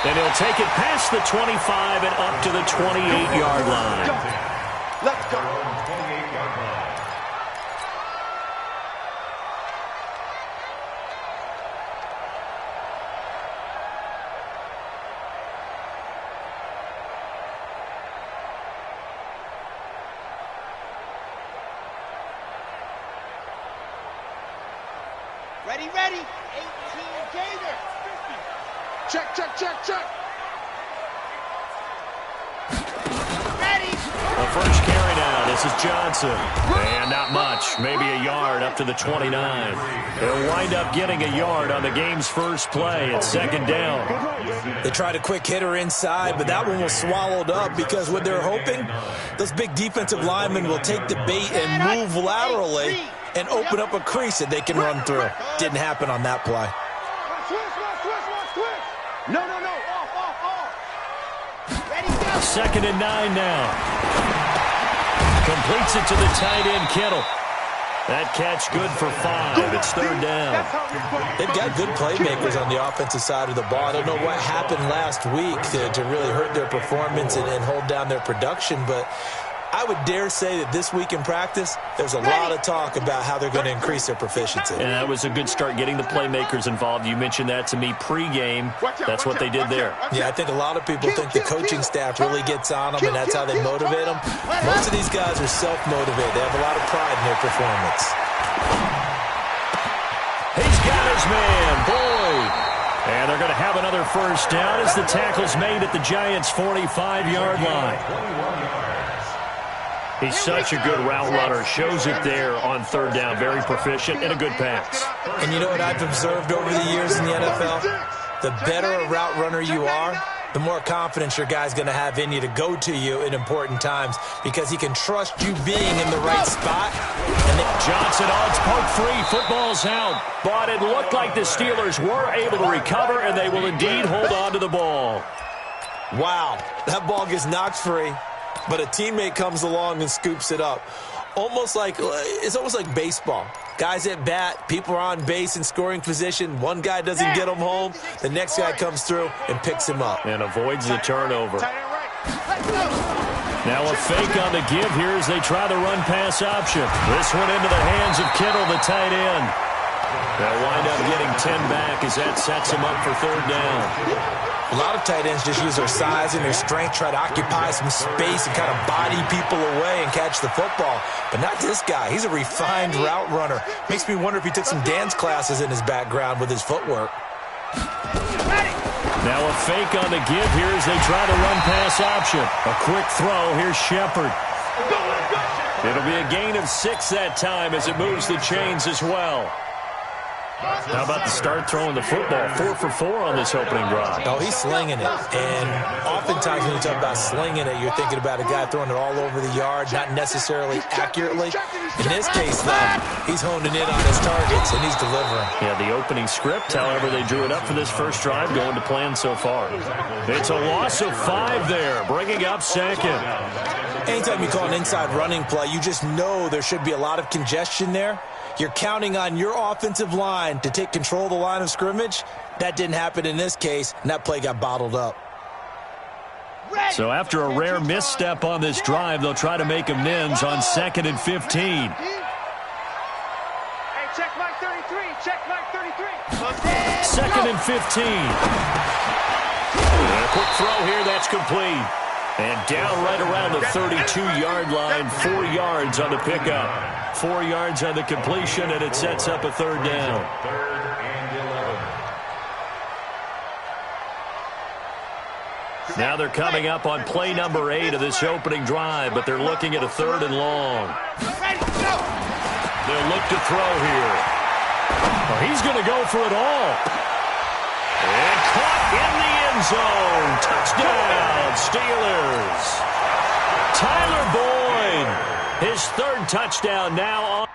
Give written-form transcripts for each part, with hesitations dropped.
And he'll take it past the 25 and up to the 28-yard line. Let's go. 28-yard line. Ready, ready. 18 Gator. Check, check, check, check. Ready. The first carry now. This is Johnson. And not much. Maybe a yard up to the 29. They'll wind up getting a yard on the game's first play. It's second down. They tried a quick hitter inside, but that one was swallowed up because what they're hoping, those big defensive linemen will take the bait and move laterally and open up a crease that they can run through. Didn't happen on that play. No. Off. Ready, go. Second and 9 now. Completes it to the tight end, Kittle. That catch good for 5. It's third down. They've got good playmakers on the offensive side of the ball. I don't know what happened last week to really hurt their performance and hold down their production, but I would dare say that this week in practice, there's a lot of talk about how they're going to increase their proficiency. And that was a good start getting the playmakers involved. You mentioned that to me pregame. That's what they did there. Yeah, I think a lot of people think the coaching staff really gets on them, and that's how they motivate them. Most of these guys are self-motivated. They have a lot of pride in their performance. He's got his man, Boyd. And they're going to have another first down as the tackle's made at the Giants' 45-yard line. He's such a good route runner. Shows it there on third down. Very proficient and a good pass. And you know what I've observed over the years in the NFL? The better a route runner you are, the more confidence your guy's going to have in you to go to you in important times because he can trust you being in the right spot. And Johnson odds poke free. Football's out. But it looked like the Steelers were able to recover, and they will indeed hold on to the ball. Wow, that ball gets knocked free, but a teammate comes along and scoops it up. It's almost like baseball. Guys at bat, people are on base in scoring position. One guy doesn't get him home. The next guy comes through and picks him up. And avoids the turnover. Now a fake on the give here as they try the run-pass option. This one into the hands of Kittle, the tight end. They'll wind up getting 10 back as that sets him up for third down. A lot of tight ends just use their size and their strength, try to occupy some space and kind of body people away and catch the football. But not this guy. He's a refined route runner. Makes me wonder if he took some dance classes in his background with his footwork. Now a fake on the give here as they try the run-pass option. A quick throw. Here's Shepard. It'll be a gain of 6 that time as it moves the chains as well. How about the start throwing the football? 4 for 4 on this opening drive. Oh, he's slinging it. And oftentimes when you talk about slinging it, you're thinking about a guy throwing it all over the yard, not necessarily accurately. In this case, though, he's honing in on his targets, and he's delivering. Yeah, the opening script, however, they drew it up for this first drive, going to plan so far. It's a loss of 5 there, bringing up second. Anytime you call an inside running play, you just know there should be a lot of congestion there. You're counting on your offensive line to take control of the line of scrimmage. That didn't happen in this case, and that play got bottled up. So after a rare misstep on this drive, they'll try to make amends on 2nd and 15. Hey, check mark 33. Check mark 33. 2nd and 15. And a quick throw here. That's complete. And down right around the 32-yard line. 4 yards on the pickup. 4 yards on the completion, and it sets up a third down. Now they're coming up on play number 8 of this opening drive, but they're looking at a 3rd and long. They'll look to throw here. Oh, he's going to go for it all. And caught in the end zone. Touchdown, Steelers. Tyler Boyd. His 3rd touchdown now on.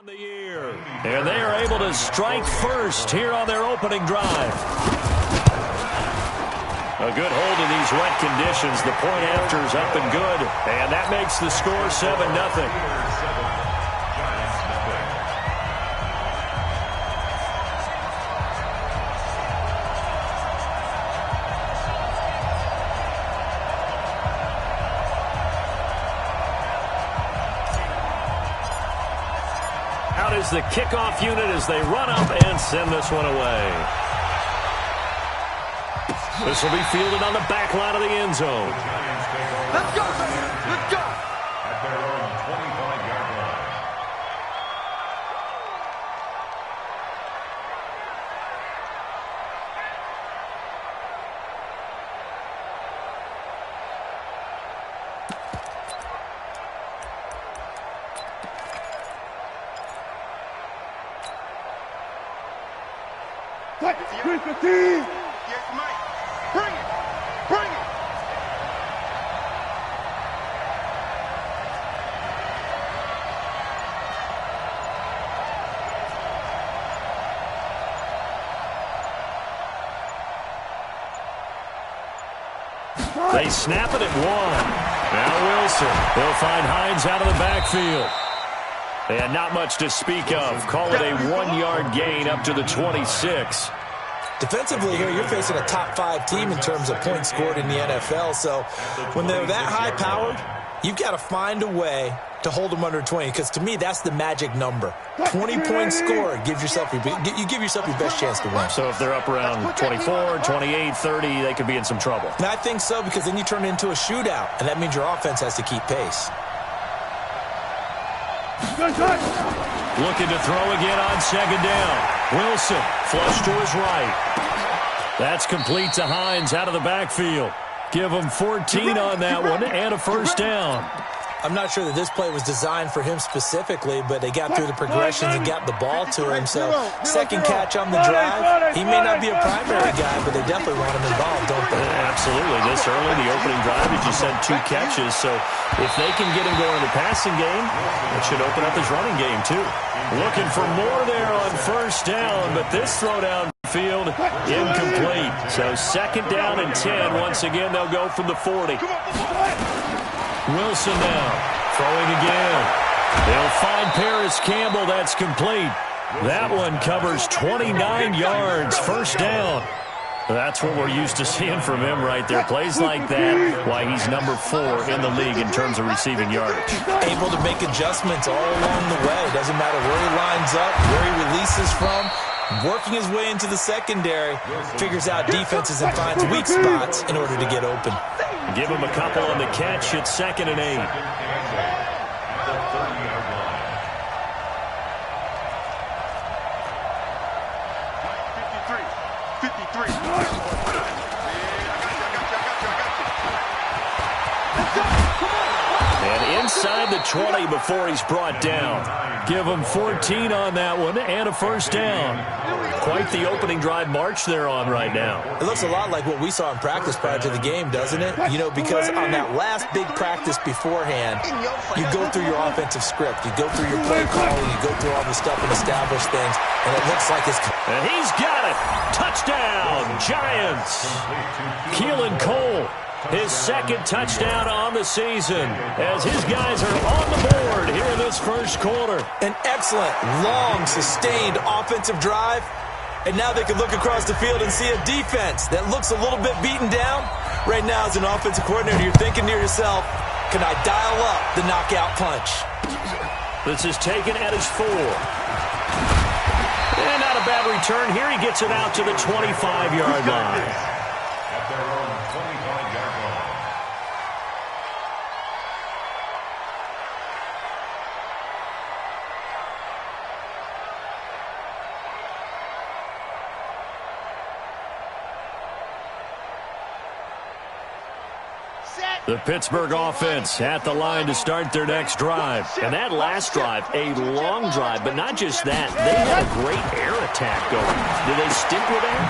On the year, and they are able to strike first here on their opening drive. A good hold in these wet conditions. The point after is up and good, and that makes the score 7-0. Out is the kickoff unit as they run up and send this one away. This will be fielded on the back line of the end zone. Let's go, let's go. At their own 25-yard line. Here's Mike. Bring it. Bring it. They snap it at one. Now Wilson. They'll find Hines out of the backfield. And not much to speak of. Call it a 1-yard gain up to the 26. Defensively here, you're facing a top-5 team in terms of points scored in the NFL. So when they're that high-powered, you've got to find a way to hold them under 20. Because to me, that's the magic number. 20 points scored you give yourself your best chance to win. So if they're up around 24, 28, 30, they could be in some trouble. And I think so, because then you turn it into a shootout, and that means your offense has to keep pace. Looking to throw again on second down. Wilson, flush to his right. That's complete to Hines out of the backfield. Give him 14 on that one and a first down. I'm not sure that this play was designed for him specifically, but they got through the progressions and got the ball to him. So second catch on the drive. He may not be a primary guy, but they definitely want him involved, don't they? Absolutely. This early, the opening drive, he just had 2 catches. So if they can get him going in the passing game, it should open up his running game too. Looking for more there on first down, but this throw downfield incomplete. So second down and 10. Once again, they'll go from the 40. Wilson now, throwing again. They'll find Paris Campbell. That's complete. That one covers 29 yards. First down. That's what we're used to seeing from him right there. Plays like that, why he's number 4 in the league in terms of receiving yardage. Able to make adjustments all along the way. Doesn't matter where he lines up, where he releases from. Working his way into the secondary, figures out defenses and finds weak spots in order to get open. Give him a couple on the catch. It's 2nd and 8. And inside the 20 before he's brought down. Give him 14 on that one and a first down. Quite the opening drive march they're on right now. It looks a lot like what we saw in practice prior to the game, doesn't it? You know, because on that last big practice beforehand, you go through your offensive script. You go through your play calling. You go through all the stuff and establish things. And it looks like it's... And he's got it. Touchdown, Giants. Keelan Cole. His 2nd touchdown on the season as his guys are on the board here in this first quarter. An excellent, long, sustained offensive drive. And now they can look across the field and see a defense that looks a little bit beaten down. Right now, as an offensive coordinator, you're thinking to yourself, can I dial up the knockout punch? This is taken at his 4. And not a bad return here. He gets it out to the 25-yard line. At their own 25-yard line. The Pittsburgh offense at the line to start their next drive. And that last drive, a long drive, but not just that. They had a great air attack going. Do they stick with that?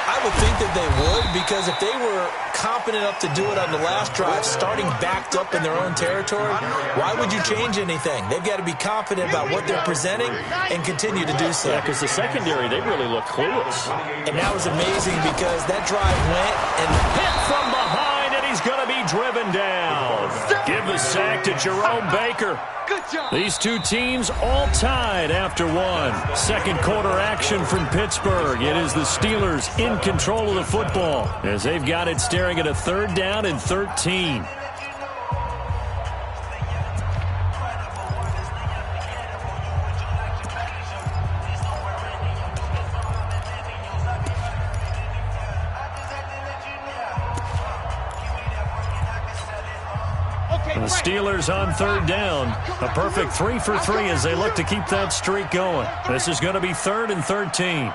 I would think that they would, because if they were competent enough to do it on the last drive, starting backed up in their own territory, why would you change anything? They've got to be confident about what they're presenting and continue to do so. Yeah, because the secondary, they really look clueless. And that was amazing because that drive went and hit from behind, and he's going to be driven down. Give the sack to Jerome Baker. Good job. These two teams all tied after one. Second quarter action from Pittsburgh. It is the Steelers in control of the football as they've got it staring at a 3rd down and 13. The Steelers on 3rd down. A perfect 3 for 3 as they look to keep that streak going. This is going to be 3rd and 13.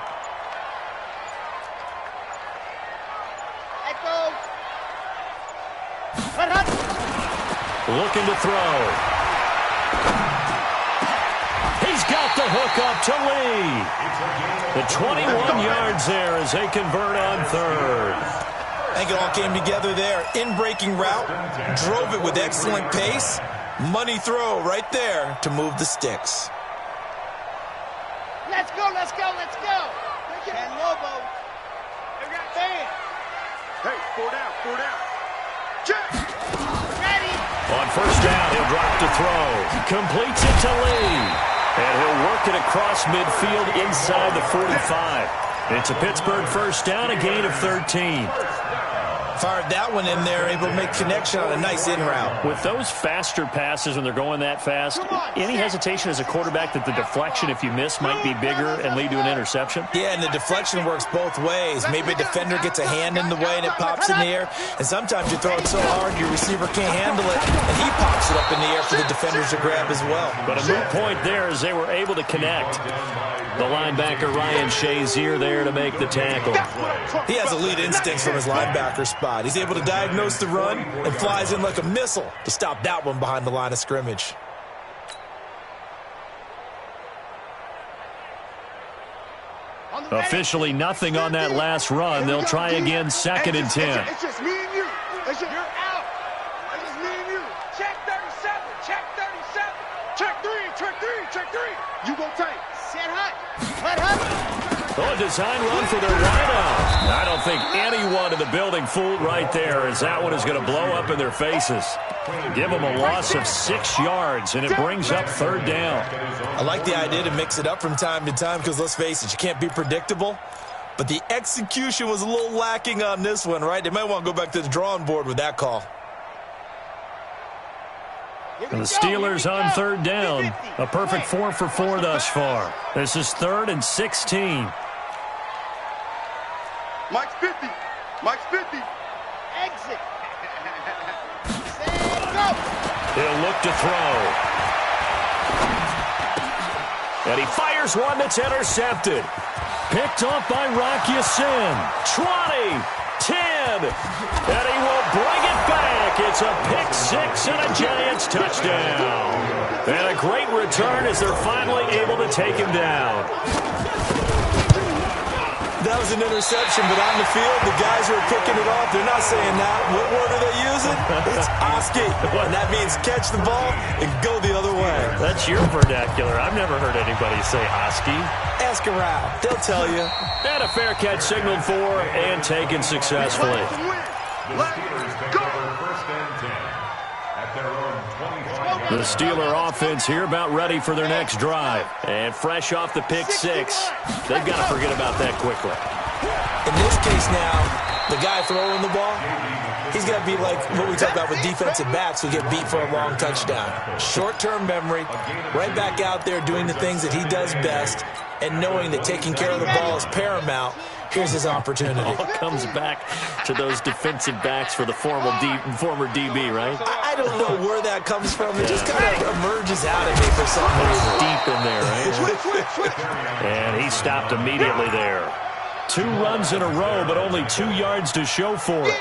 Looking to throw. He's got the hook up to Lee. The 21 yards there as they convert on 3rd. I think it all came together there. In-breaking route, drove it with excellent pace. Money throw right there to move the sticks. Let's go, let's go, let's go. And Lobo. Bam. Hey, 4 down. Check. Ready. On 1st down, he'll drop to throw. Completes it to Lee. And he'll work it across midfield inside the 45. It's a Pittsburgh 1st down, a gain of 13. Fired that one in there, able to make connection on a nice in route. With those faster passes when they're going that fast, any hesitation as a quarterback that the deflection, if you miss, might be bigger and lead to an interception? Yeah, and the deflection works both ways. Maybe a defender gets a hand in the way and it pops in the air. And sometimes you throw it so hard your receiver can't handle it, and he pops it up in the air for the defenders to grab as well. But a moot point there as they were able to connect. The linebacker, Ryan Shazier, there to make the tackle. He has elite instincts from his linebacker spot. He's able to diagnose the run and flies in like a missile to stop that one behind the line of scrimmage. Officially nothing on that last run. They'll try again, 2nd and 10. It's just me and you. You're out. It's just me and you. Check 37. Check 37. Check 3. You go tight. Set hut. Hut. Oh, a design run for their wideout. I don't think anyone in the building fooled right there, as that one is going to blow up in their faces. Give them a loss of 6 yards, and it brings up 3rd down. I like the idea to mix it up from time to time because, let's face it, you can't be predictable. But the execution was a little lacking on this one, right? They might want to go back to the drawing board with that call. And the Steelers on 3rd down. A perfect 4 for 4 thus far. This is 3rd and 16. Mike's 50. Exit. Stand up. He'll look to throw. And he fires one that's intercepted. Picked off by Rock Ya-Sin. 20, 10, and he will bring it back. It's a pick 6 and a Giants touchdown. And a great return as they're finally able to take him down. That was an interception, but on the field, the guys who are kicking it off, they're not saying that. What word are they using? It's Oski. And that means catch the ball and go the other way. That's your vernacular. I've never heard anybody say Oski. Ask around. They'll tell you. And a fair catch signaled for and taken successfully. Let's go. 1st and 10 at their own 25. The Steeler offense here about ready for their next drive. And fresh off the pick 6, they've got to forget about that quickly. In this case now, the guy throwing the ball, he's got to be like what we talk about with defensive backs who get beat for a long touchdown. Short-term memory, right back out there doing the things that he does best, and knowing that taking care of the ball is paramount. Here's his opportunity. All comes back to those defensive backs for the former DB, right? I don't know where that comes from. It just kind of emerges out of me for some reason. Deep in there, right? And he stopped immediately there. 2 runs in a row, but only 2 yards to show for it.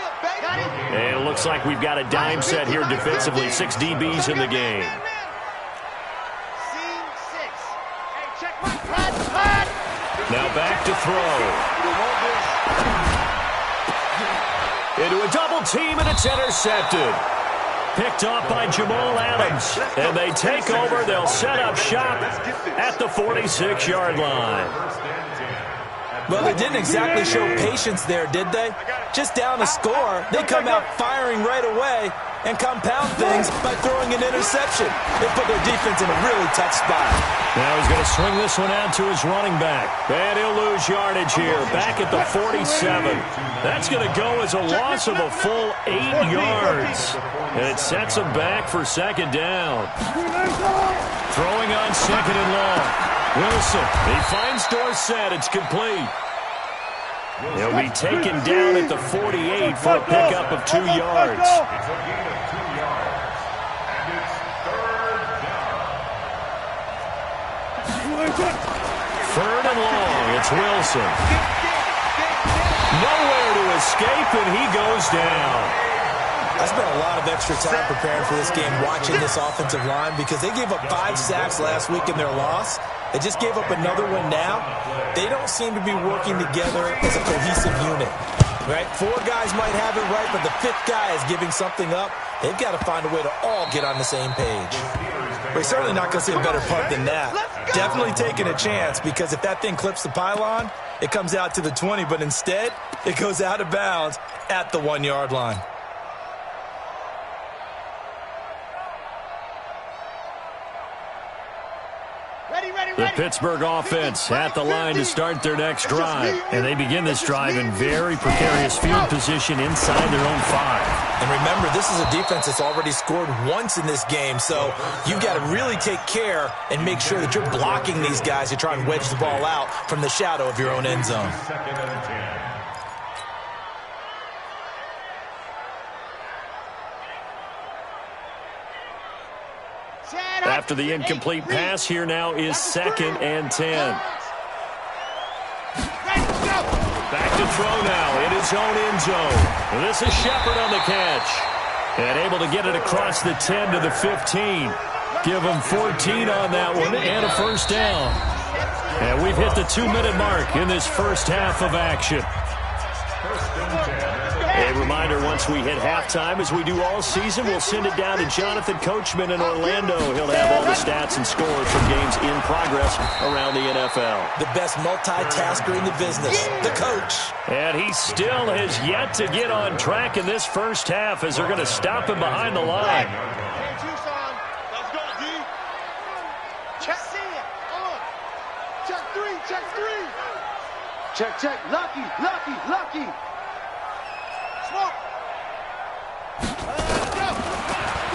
And it looks like we've got a dime set here defensively. 6 DBs in the game. Scene 6. Hey, check my hut. Now back to throw. Into a double team, and it's intercepted. Picked off by Jamal Adams. And they take over. They'll set up shop at the 46-yard line. Well, they didn't exactly show patience there, did they? Just down a score, they come out firing right away and compound things by throwing an interception. They put their defense in a really tough spot. Now he's going to swing this one out to his running back. And he'll lose yardage here, back at the 47. That's going to go as a loss of a full 8 yards. And it sets him back for second down. Throwing on second and long. Wilson, he finds Dorsett. It's complete. He'll be taken down at the 48 for a pickup of 2 yards. It's a gain of 2 yards. And it's third down. Third and long. It's Wilson. Nowhere to escape, and he goes down. I spent a lot of extra time preparing for this game, watching this offensive line, because they gave up 5 sacks last week in their loss. They just gave up another one now. They don't seem to be working together as a cohesive unit. Right? 4 guys might have it right, but the 5th guy is giving something up. They've got to find a way to all get on the same page. We're certainly not going to see a better punt than that. Definitely taking a chance, because if that thing clips the pylon, it comes out to the 20, but instead, it goes out of bounds at the 1-yard line. The Pittsburgh offense at the line to start their next drive. And they begin this drive in very precarious field position inside their own 5. And remember, this is a defense that's already scored once in this game, so you've got to really take care and make sure that you're blocking these guys to try and wedge the ball out from the shadow of your own end zone. Second and 10. After the incomplete pass, here now is second and 10. Back to throw now in his own end zone. This is Shepard on the catch. And able to get it across the 10 to the 15. Give him 14 on that one and a first down. And we've hit the 2-minute mark in this first half of action. A reminder, once we hit halftime, as we do all season, we'll send it down to Jonathan Coachman in Orlando. He'll have all the stats and scores from games in progress around the NFL. The best multitasker in the business, the coach. And he still has yet to get on track in this first half, as they're going to stop him behind the line. Let's go, D. Check. Check 3. Check 3. Check. Lucky.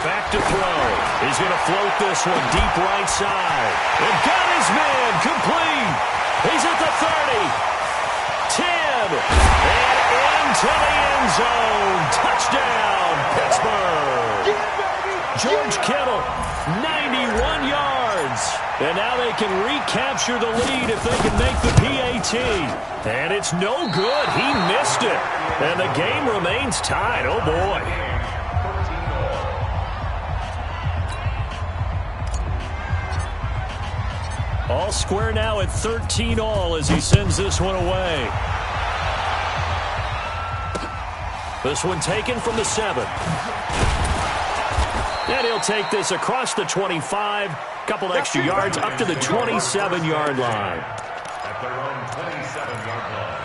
Back to throw. He's going to float this one deep right side. And got his man complete. He's at the 30. 10. And into the end zone. Touchdown, Pittsburgh. George Kittle, 91 yards. And now they can recapture the lead if they can make the PAT. And it's no good. He missed it. And the game remains tied. Oh, boy. All square now at 13-all as he sends this one away. This one taken from the 7. And he'll take this across the 25. Couple extra yards up to the 27-yard line. At their own 27-yard line.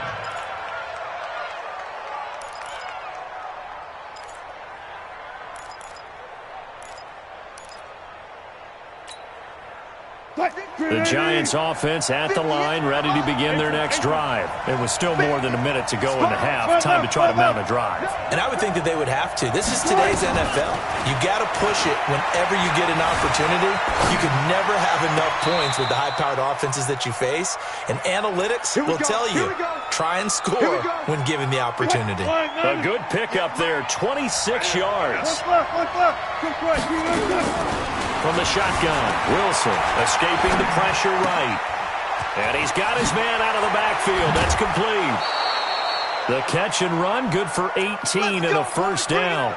The Giants offense at the line, ready to begin their next drive. It was still more than a minute to go in the half. Time to try to mount a drive. And I would think that they would have to. This is today's NFL. You got to push it whenever you get an opportunity. You could never have enough points with the high-powered offenses that you face. And analytics will tell you, try and score when given the opportunity. A good pickup there, 26 yards. From the shotgun, Wilson escaping the pressure right. And he's got his man out of the backfield. That's complete. The catch and run, good for 18 and a first down.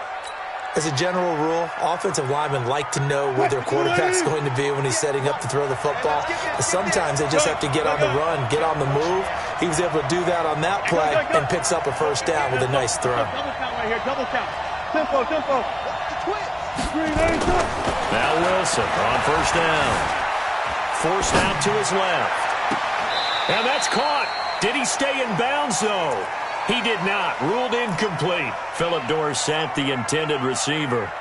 As a general rule, offensive linemen like to know where their quarterback's going to be when he's setting up to throw the football. But sometimes they just have to get on the run, get on the move. He was able to do that on that play and picks up a first down with a nice throw. Double count right here, double count. Tempo. Now Wilson on first down. Forced out to his left. And that's caught. Did he stay in bounds, though? He did not. Ruled incomplete. Philip Dorsett, the intended receiver.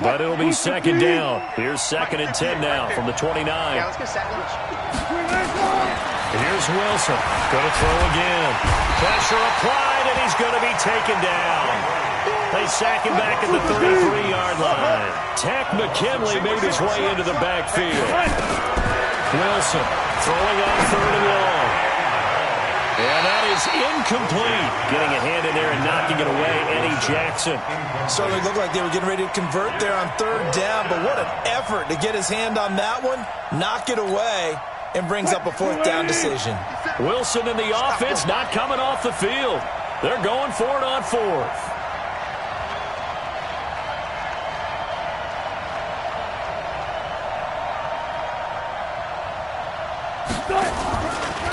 But it'll be second down. Here's 2nd and 10 now from the 29. Yeah, let's get second. Here's Wilson. Going to throw again. Pressure applied, and he's going to be taken down. They sack him back at the 33-yard line. Tack McKinley made his way into the backfield. Wilson throwing on 3rd and long. And that is incomplete. Getting a hand in there and knocking it away, Eddie Jackson. Certainly looked like they were getting ready to convert there on 3rd down, but what an effort to get his hand on that one, knock it away, and brings up a 4th down decision. Wilson and the offense not coming off the field. They're going for it on 4th.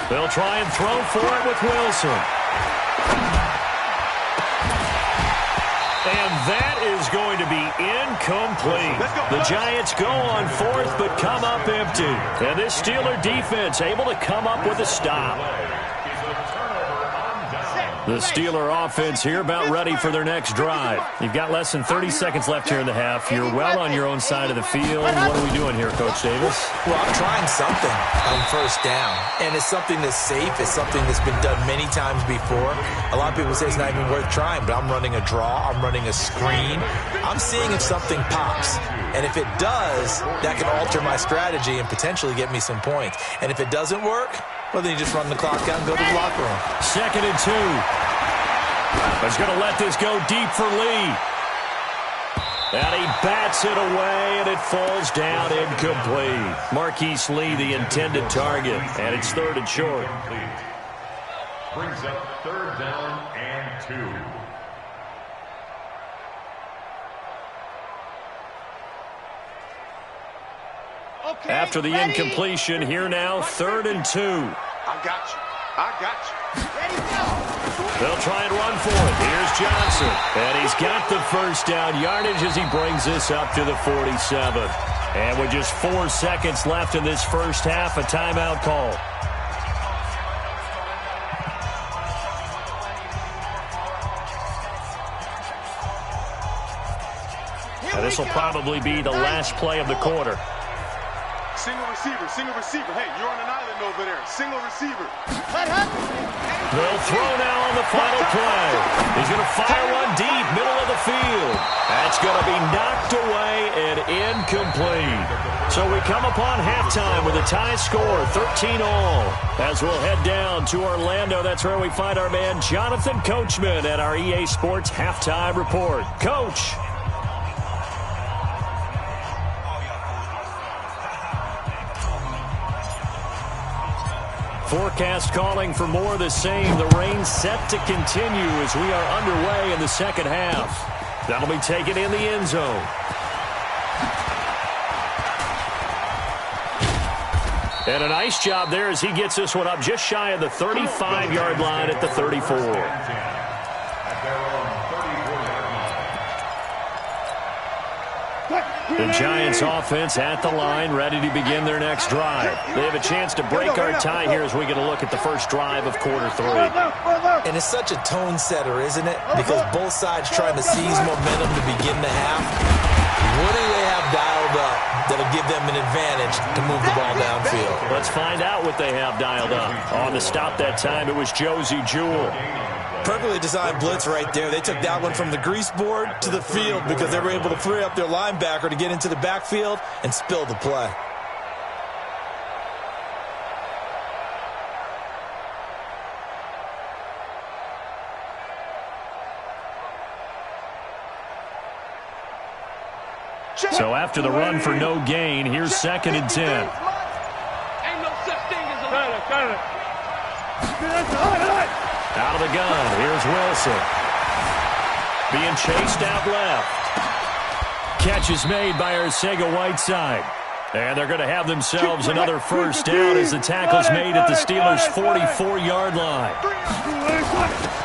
They'll try and throw for it with Wilson. And that is going to be incomplete. The Giants go on 4th but come up empty. And this Steeler defense able to come up with a stop. The Steeler offense here about ready for their next drive. You've got less than 30 seconds left here in the half. You're well on your own side of the field. What are we doing here, Coach Davis? Well, I'm trying something on first down. And it's something that's safe. It's something that's been done many times before. A lot of people say it's not even worth trying, but I'm running a draw. I'm running a screen. I'm seeing if something pops. And if it does, that can alter my strategy and potentially get me some points. And if it doesn't work, well, then you just run the clock out and go to the locker room. 2nd and 2. He's going to let this go deep for Lee. And he bats it away, and it falls down incomplete. Marquise Lee, the intended target, and it's 3rd and short. Brings up 3rd down and 2. Okay, After the incompletion, here now, 3rd and 2. I got you. Ready, go. They'll try and run for it. Here's Johnson. And he's got the first down yardage as he brings this up to the 47. And with just 4 seconds left in this first half, a timeout call. And this will probably be the last play of the quarter. Single receiver. Hey, you're on an island over there. Single receiver. They'll throw now on the final play. He's going to fire one deep, middle of the field. That's going to be knocked away and incomplete. So we come upon halftime with a tie score, 13-all. As we'll head down to Orlando, that's where we find our man Jonathan Coachman at our EA Sports Halftime Report. Coach. Forecast calling for more of the same. The rain set to continue as we are underway in the second half. That'll be taken in the end zone. And a nice job there as he gets this one up just shy of the 35-yard line at the 34. The Giants offense at the line, ready to begin their next drive. They have a chance to break our tie here as we get a look at the first drive of quarter 3. And it's such a tone setter, isn't it? Because both sides trying to seize momentum to begin the half. What do they have dialed up that'll give them an advantage to move the ball downfield? Let's find out what they have dialed up. On the stop that time, it was Josie Jewell. Perfectly designed blitz right there. They took that one from the grease board to the field because they were able to free up their linebacker to get into the backfield and spill the play. So after the run for no gain, here's 2nd and 10. Ain't no such thing as a Out of the gun, here's Wilson. Being chased out left. Catch is made by Arcega-Whiteside. And they're going to have themselves another first down as the tackle's made at the Steelers' 44-yard line.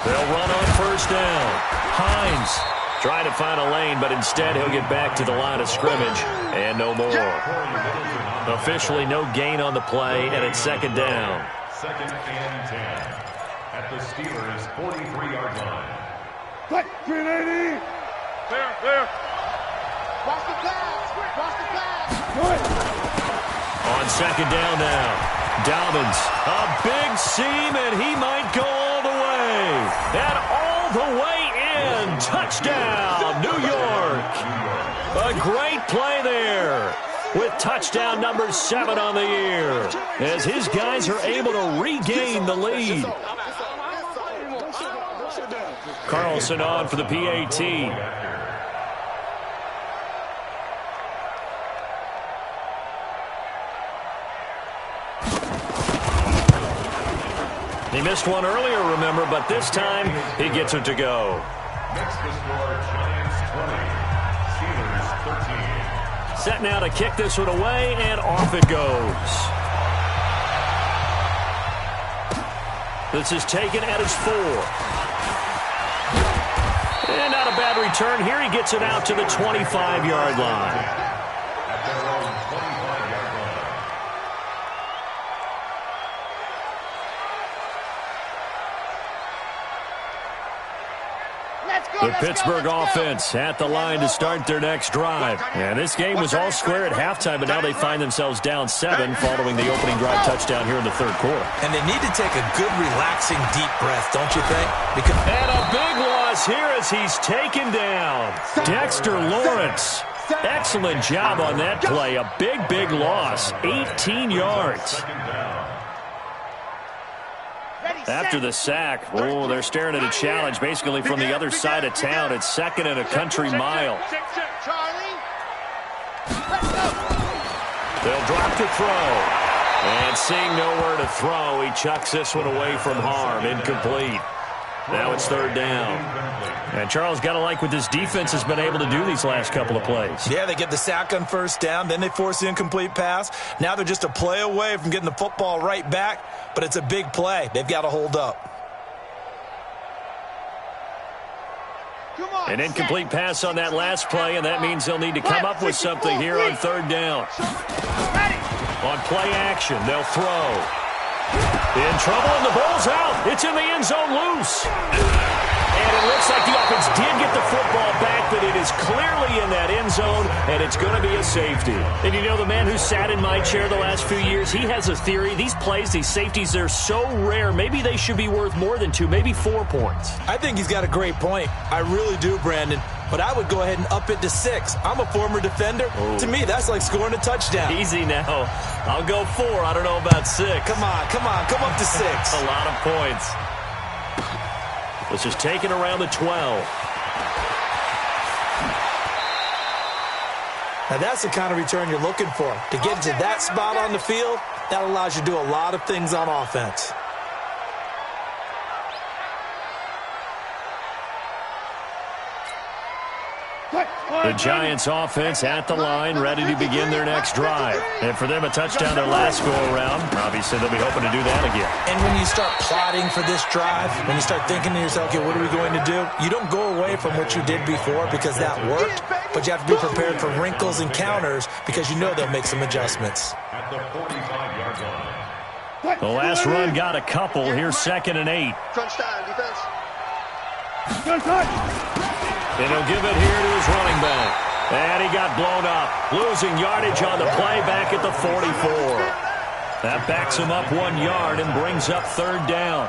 They'll run on first down. Hines trying to find a lane, but instead he'll get back to the line of scrimmage and no more. Officially no gain on the play, and it's second down. Second and 10 at the Steelers' 43-yard line. There. Cross the pass. Cross the pass. On second down now, Dobbins, a big seam, and he might go all the way. And all the way in. Touchdown, New York. A great play there with touchdown number 7 on the year as his guys are able to regain the lead. Carlson on for the PAT. He missed one earlier, remember, but this time he gets it to go. Next to score, Giants 20, Steelers 13. Set now to kick this one away, and off it goes. This is taken at his 4. And not a bad return here. He gets it out to the 25-yard line. At their own 25-yard line. The Pittsburgh offense at the line to start their next drive. And this game was all square at halftime, but now they find themselves down 7 following the opening drive touchdown here in the third quarter. And they need to take a good, relaxing, deep breath, don't you think? And a big loss here as he's taken down. Dexter Lawrence. Excellent job on that play. A big, big loss. 18 yards. After the sack, oh, they're staring at a challenge basically from the other side of town. It's second and a country mile. They'll drop to throw. And seeing nowhere to throw, he chucks this one away from harm. Incomplete. Now it's third down. And Charles, got to like what this defense has been able to do these last couple of plays. Yeah, they get the sack on first down, then they force the incomplete pass. Now they're just a play away from getting the football right back, but it's a big play. They've got to hold up. An incomplete pass on that last play, and that means they'll need to come up with something here on third down. On play action, they'll throw. In trouble, and the ball's out. It's in the end zone loose. And it looks like the offense did get the football back, but it is clearly in that end zone, and it's going to be a safety. And you know, the man who sat in my chair the last few years, he has a theory. These plays, these safeties, they're so rare. Maybe they should be worth more than 2, maybe 4 points. I think he's got a great point. I really do, Brandon. But I would go ahead and up it to 6. I'm a former defender. Oh. To me, that's like scoring a touchdown. Easy now. I'll go 4. I don't know about 6. Come on. Come up to 6. That's a lot of points. This is taken around the 12. Now, that's the kind of return you're looking for. To get to that spot on the field, that allows you to do a lot of things on offense. The Giants offense at the line, ready to begin their next drive. And for them, a touchdown their last go-around. Obviously, they'll be hoping to do that again. And when you start plotting for this drive, when you start thinking to yourself, okay, what are we going to do? You don't go away from what you did before because that worked, but you have to be prepared for wrinkles and counters because you know they'll make some adjustments. At the 45-yard line. The last run got a couple. Here's second and 8. Crunch time, defense. And he'll give it here to his running back. And he got blown up. Losing yardage on the play back at the 44. That backs him up 1 yard and brings up third down.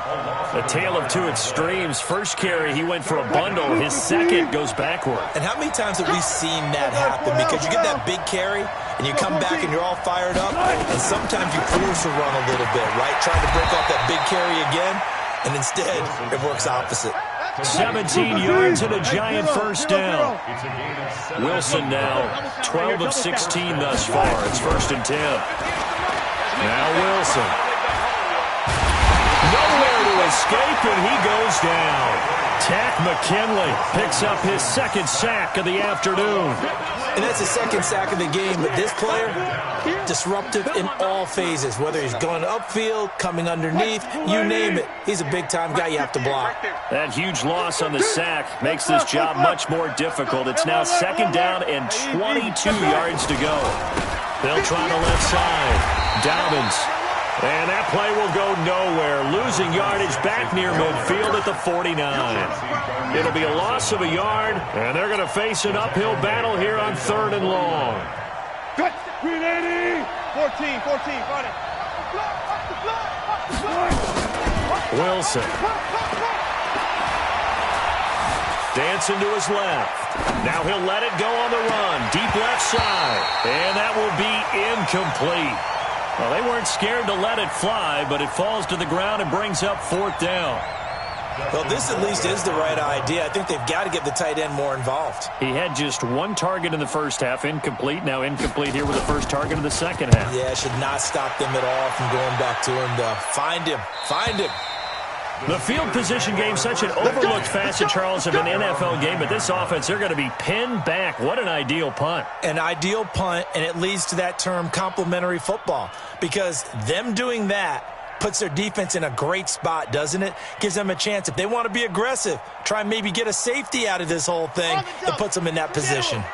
A tale of two extremes. First carry, he went for a bundle. His second goes backward. And how many times have we seen that happen? Because you get that big carry, and you come back and you're all fired up, and sometimes you force a run a little bit, right? Trying to break off that big carry again, and instead it works opposite. 17 yards and a Giant first down. Wilson now 12 of 16 thus far. It's first and 10. Now Wilson. Nowhere to escape, and he goes down. Tack McKinley picks up his second sack of the afternoon. And that's his second sack of the game, but this player, disruptive in all phases, whether he's going upfield, coming underneath, you name it. He's a big-time guy you have to block. That huge loss on the sack makes this job much more difficult. It's now second down and 22 yards to go. They'll try the left side. Dobbins. And that play will go nowhere. Losing yardage back near midfield at the 49. It'll be a loss of a yard, and they're going to face an uphill battle here on 3rd and long. Good. 14, got it. Wilson. Dancing to his left. Now he'll let it go on the run. Deep left side. And that will be incomplete. Well, they weren't scared to let it fly, but it falls to the ground and brings up 4th down. Well, this at least is the right idea. I think they've got to get the tight end more involved. He had just one target in the first half, incomplete. Now incomplete here with the first target of the second half. Yeah, it should not stop them at all from going back to him to find him. The field position game, such an overlooked facet, Charles, of an NFL game, but this offense, they're going to be pinned back. What an ideal punt. An ideal punt, and it leads to that term complementary football, because them doing that puts their defense in a great spot, doesn't it? Gives them a chance. If they want to be aggressive, try and maybe get a safety out of this whole thing, it puts them in that position.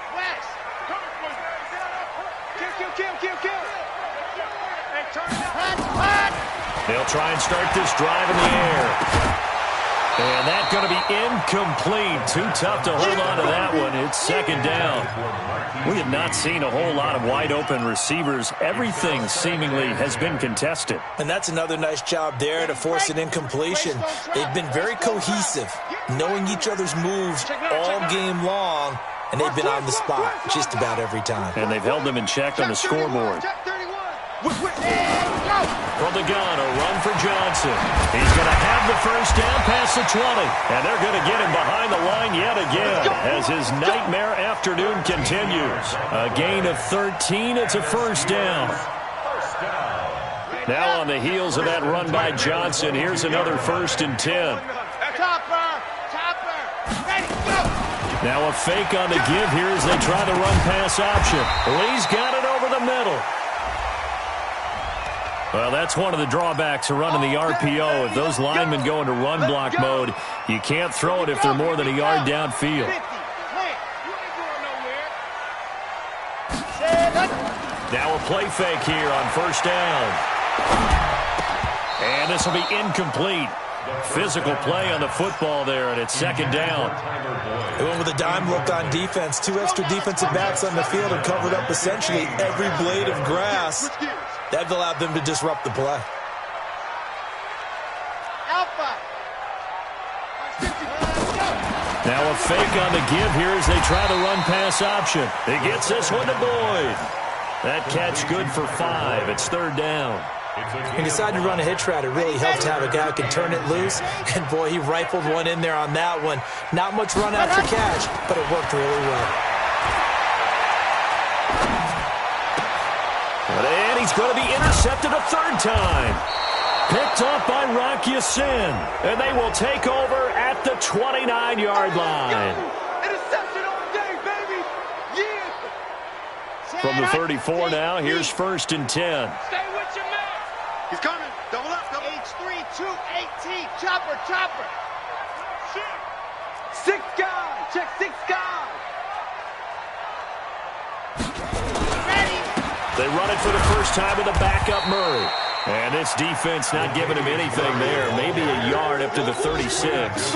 They'll try and start this drive in the air. And that's going to be incomplete. Too tough to hold on to that one. It's second down. We have not seen a whole lot of wide-open receivers. Everything seemingly has been contested. And that's another nice job there to force an incompletion. They've been very cohesive, knowing each other's moves all game long, and they've been on the spot just about every time. And they've held them in check on the scoreboard. From the gun, a run for Johnson. He's going to have the first down past the 20. And they're going to get him behind the line yet again as his nightmare afternoon continues. A gain of 13. It's a first down. Now on the heels of that run by Johnson, here's another 1st and 10. Now a fake on the give here as they try the run pass option. Lee's got it over the middle. Well, that's one of the drawbacks of running the RPO. If those linemen go into run block mode, you can't throw it if they're more than a yard downfield. Now a play fake here on first down. And this will be incomplete. Physical play on the football there, and it's second down. They went with a dime look on defense. 2 extra defensive backs on the field and covered up essentially every blade of grass. That allowed them to disrupt the play. Now a fake on the give here as they try the run pass option. He gets this one to Boyd. That catch good for 5. It's third down. He decided to run a hitch route. It really helped to have a guy who can turn it loose. And, boy, he rifled one in there on that one. Not much run after catch, but it worked really well. And he's going to be intercepted a 3rd time. Picked off by Rock Ya-Sin. And they will take over at the 29-yard line. Interception all day, baby. Yeah. From the 34 now, here's 1st and 10. Stay with your man. He's coming. Double up. H3-2-18. Chopper. 6 guys. Check 6 guys. They run it for the first time with a backup Murray. And this defense not giving him anything there. Maybe a yard up to the 36.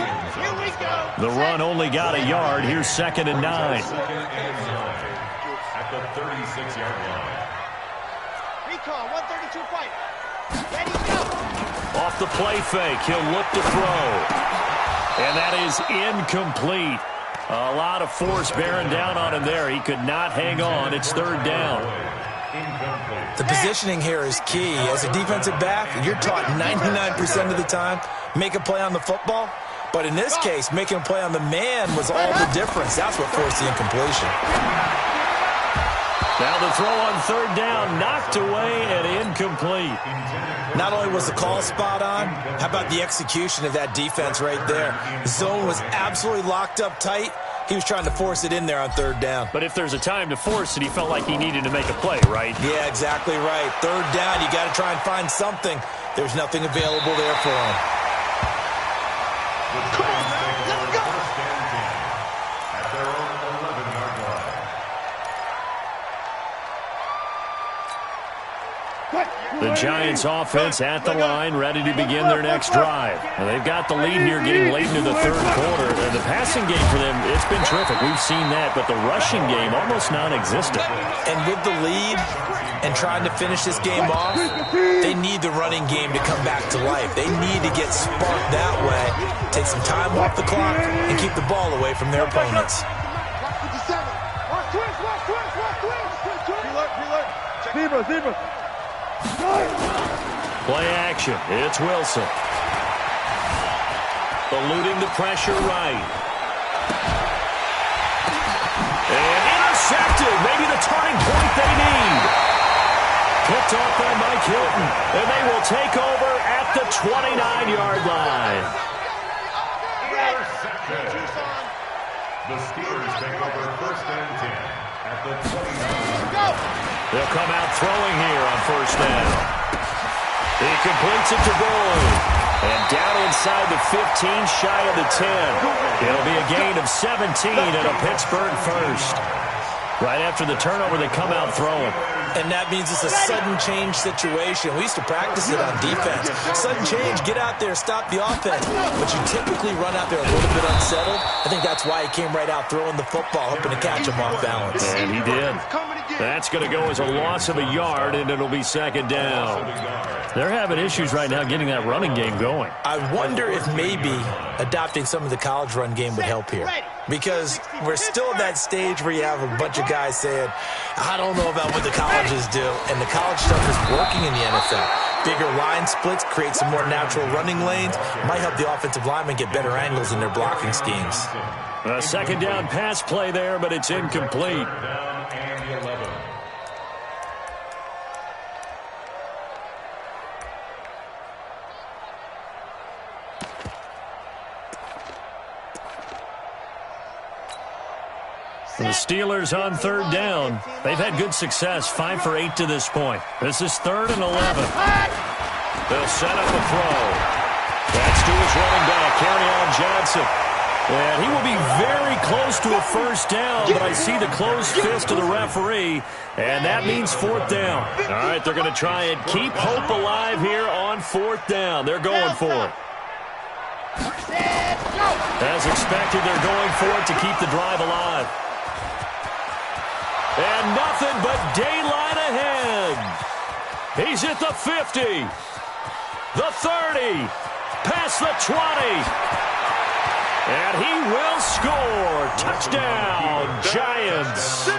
The run only got a yard. Here's 2nd and 9. At the 36-yard line. Recall, 132 fight. Ready, go. Off the play fake, he'll look to throw. And that is incomplete. A lot of force bearing down on him there. He could not hang on. It's 3rd down. The positioning here is key. As a defensive back, you're taught 99% of the time, make a play on the football. But in this case, making a play on the man was all the difference. That's what forced the incompletion. Now the throw on third down, knocked away and incomplete. Not only was the call spot on, how about the execution of that defense right there? The zone was absolutely locked up tight. He was trying to force it in there on third down. But if there's a time to force it, he felt like he needed to make a play, right? Yeah, exactly right. Third down, you got to try and find something. There's nothing available there for him. Come on, man. Let's go. At their own 11-yard line. The Giants offense at the line, ready to begin their next drive. Now, they've got the lead here getting late into the third quarter. And the passing game for them, it's been terrific. We've seen that, but the rushing game almost non-existent. And with the lead and trying to finish this game off, they need the running game to come back to life. They need to get sparked that way, take some time off the clock, and keep the ball away from their opponents. Zebra. Play action. It's Wilson. Eluding the pressure right. And intercepted. Maybe the turning point they need. Picked off by Mike Hilton. And they will take over at the 29-yard line. The Steelers take over first and 10 at the 29. They'll come out throwing here on first down. He completes it to Boyd. And down inside the 15, shy of the 10. It'll be a gain of 17 and a Pittsburgh first. Right after the turnover, they come out throwing. And that means it's a sudden change situation. We used to practice it on defense. Sudden change, get out there, stop the offense. But you typically run out there a little bit unsettled. I think that's why he came right out throwing the football, hoping to catch him off balance. And he did. That's going to go as a loss of a yard, and it'll be second down. They're having issues right now getting that running game going. I wonder if maybe adopting some of the college run game would help here. Because we're still at that stage where you have a bunch of guys saying, I don't know about what the colleges do. And the college stuff is working in the NFL. Bigger line splits, create some more natural running lanes. Might help the offensive linemen get better angles in their blocking schemes. A second down pass play there, but it's incomplete. The Steelers on third down. They've had good success, 5 for 8 to this point. This is 3rd and 11. They'll set up a throw. That's to his running back, Kerryon Johnson. And he will be very close to a first down, but I see the closed fist of the referee, and that means 4th down. All right, they're going to try and keep hope alive here on 4th down. They're going for it. As expected, they're going for it to keep the drive alive. And nothing but daylight ahead. He's at the 50, the 30, past the 20. And he will score. Touchdown, Giants.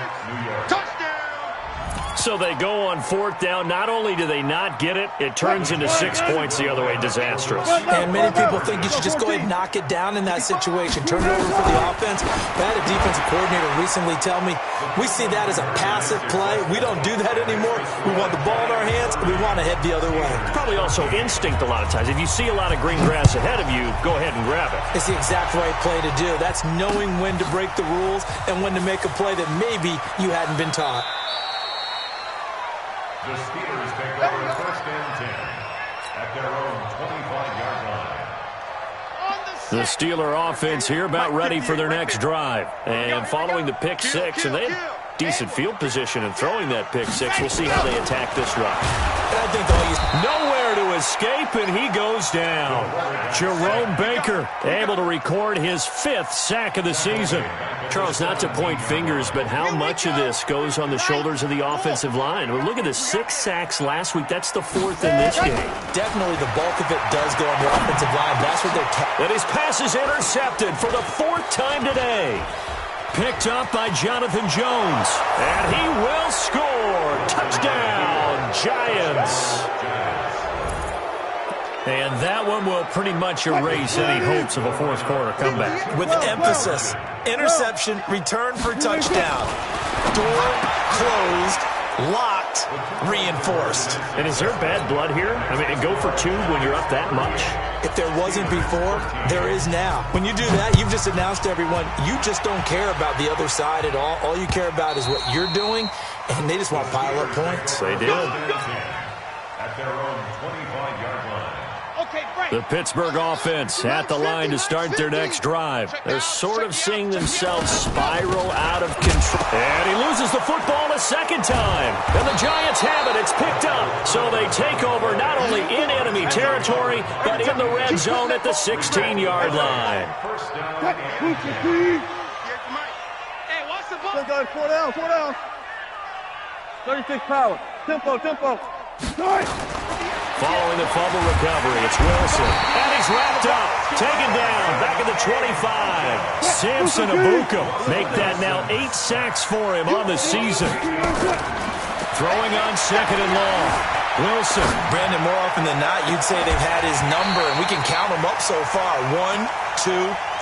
So they go on 4th down. Not only do they not get it, it turns into 6 points the other way. Disastrous. And many people think you should just go ahead and knock it down in that situation. Turn it over for the offense. I had a defensive coordinator recently tell me, we see that as a passive play. We don't do that anymore. We want the ball in our hands, and we want to head the other way. Probably also instinct a lot of times. If you see a lot of green grass ahead of you, go ahead and grab it. It's the exact right play to do. That's knowing when to break the rules and when to make a play that maybe you hadn't been taught. The Steelers take over first and 10 at their own 25-yard line. The Steeler offense here about ready for their next drive. And following the pick six, and they have decent field position in throwing that pick six. We'll see how they attack this drive. I think nowhere to escape, and he goes down. Jerome Baker able to record his 5th sack of the season. Charles, not to point fingers, but how much of this goes on the shoulders of the offensive line? Well, look at the 6 sacks last week. That's the 4th in this game. Definitely the bulk of it does go on the offensive line. That's what they're... And his pass is intercepted for the 4th time today. Picked up by Jonathan Jones. And he will score. Touchdown, Giants. And that one will pretty much erase any hopes of a fourth quarter comeback. With emphasis, interception, return for touchdown. Door closed, locked, reinforced. And is there bad blood here? I mean, go for two when you're up that much? If there wasn't before, there is now. When you do that, you've just announced to everyone, you just don't care about the other side at all. All you care about is what you're doing, and they just want to pile up points. They did. At their own 25-yard line. The Pittsburgh offense at the line to start their next drive. They're sort of seeing themselves spiral out of control. And he loses the football a second time. And the Giants have it. It's picked up. So they take over not only in enemy territory, but in the red zone at the 16-yard line. First down. Hey, watch the ball. Still got 4 down, 4 down. 36 power. Tempo. Following the fumble recovery, it's Wilson. And he's wrapped up. Taken down. Back at the 25. Samson Abuka. Make that now 8 sacks for him on the season. Throwing on second and long. Wilson. Brandon, more often than not, you'd say they've had his number, and we can count them up so far. 1, 2,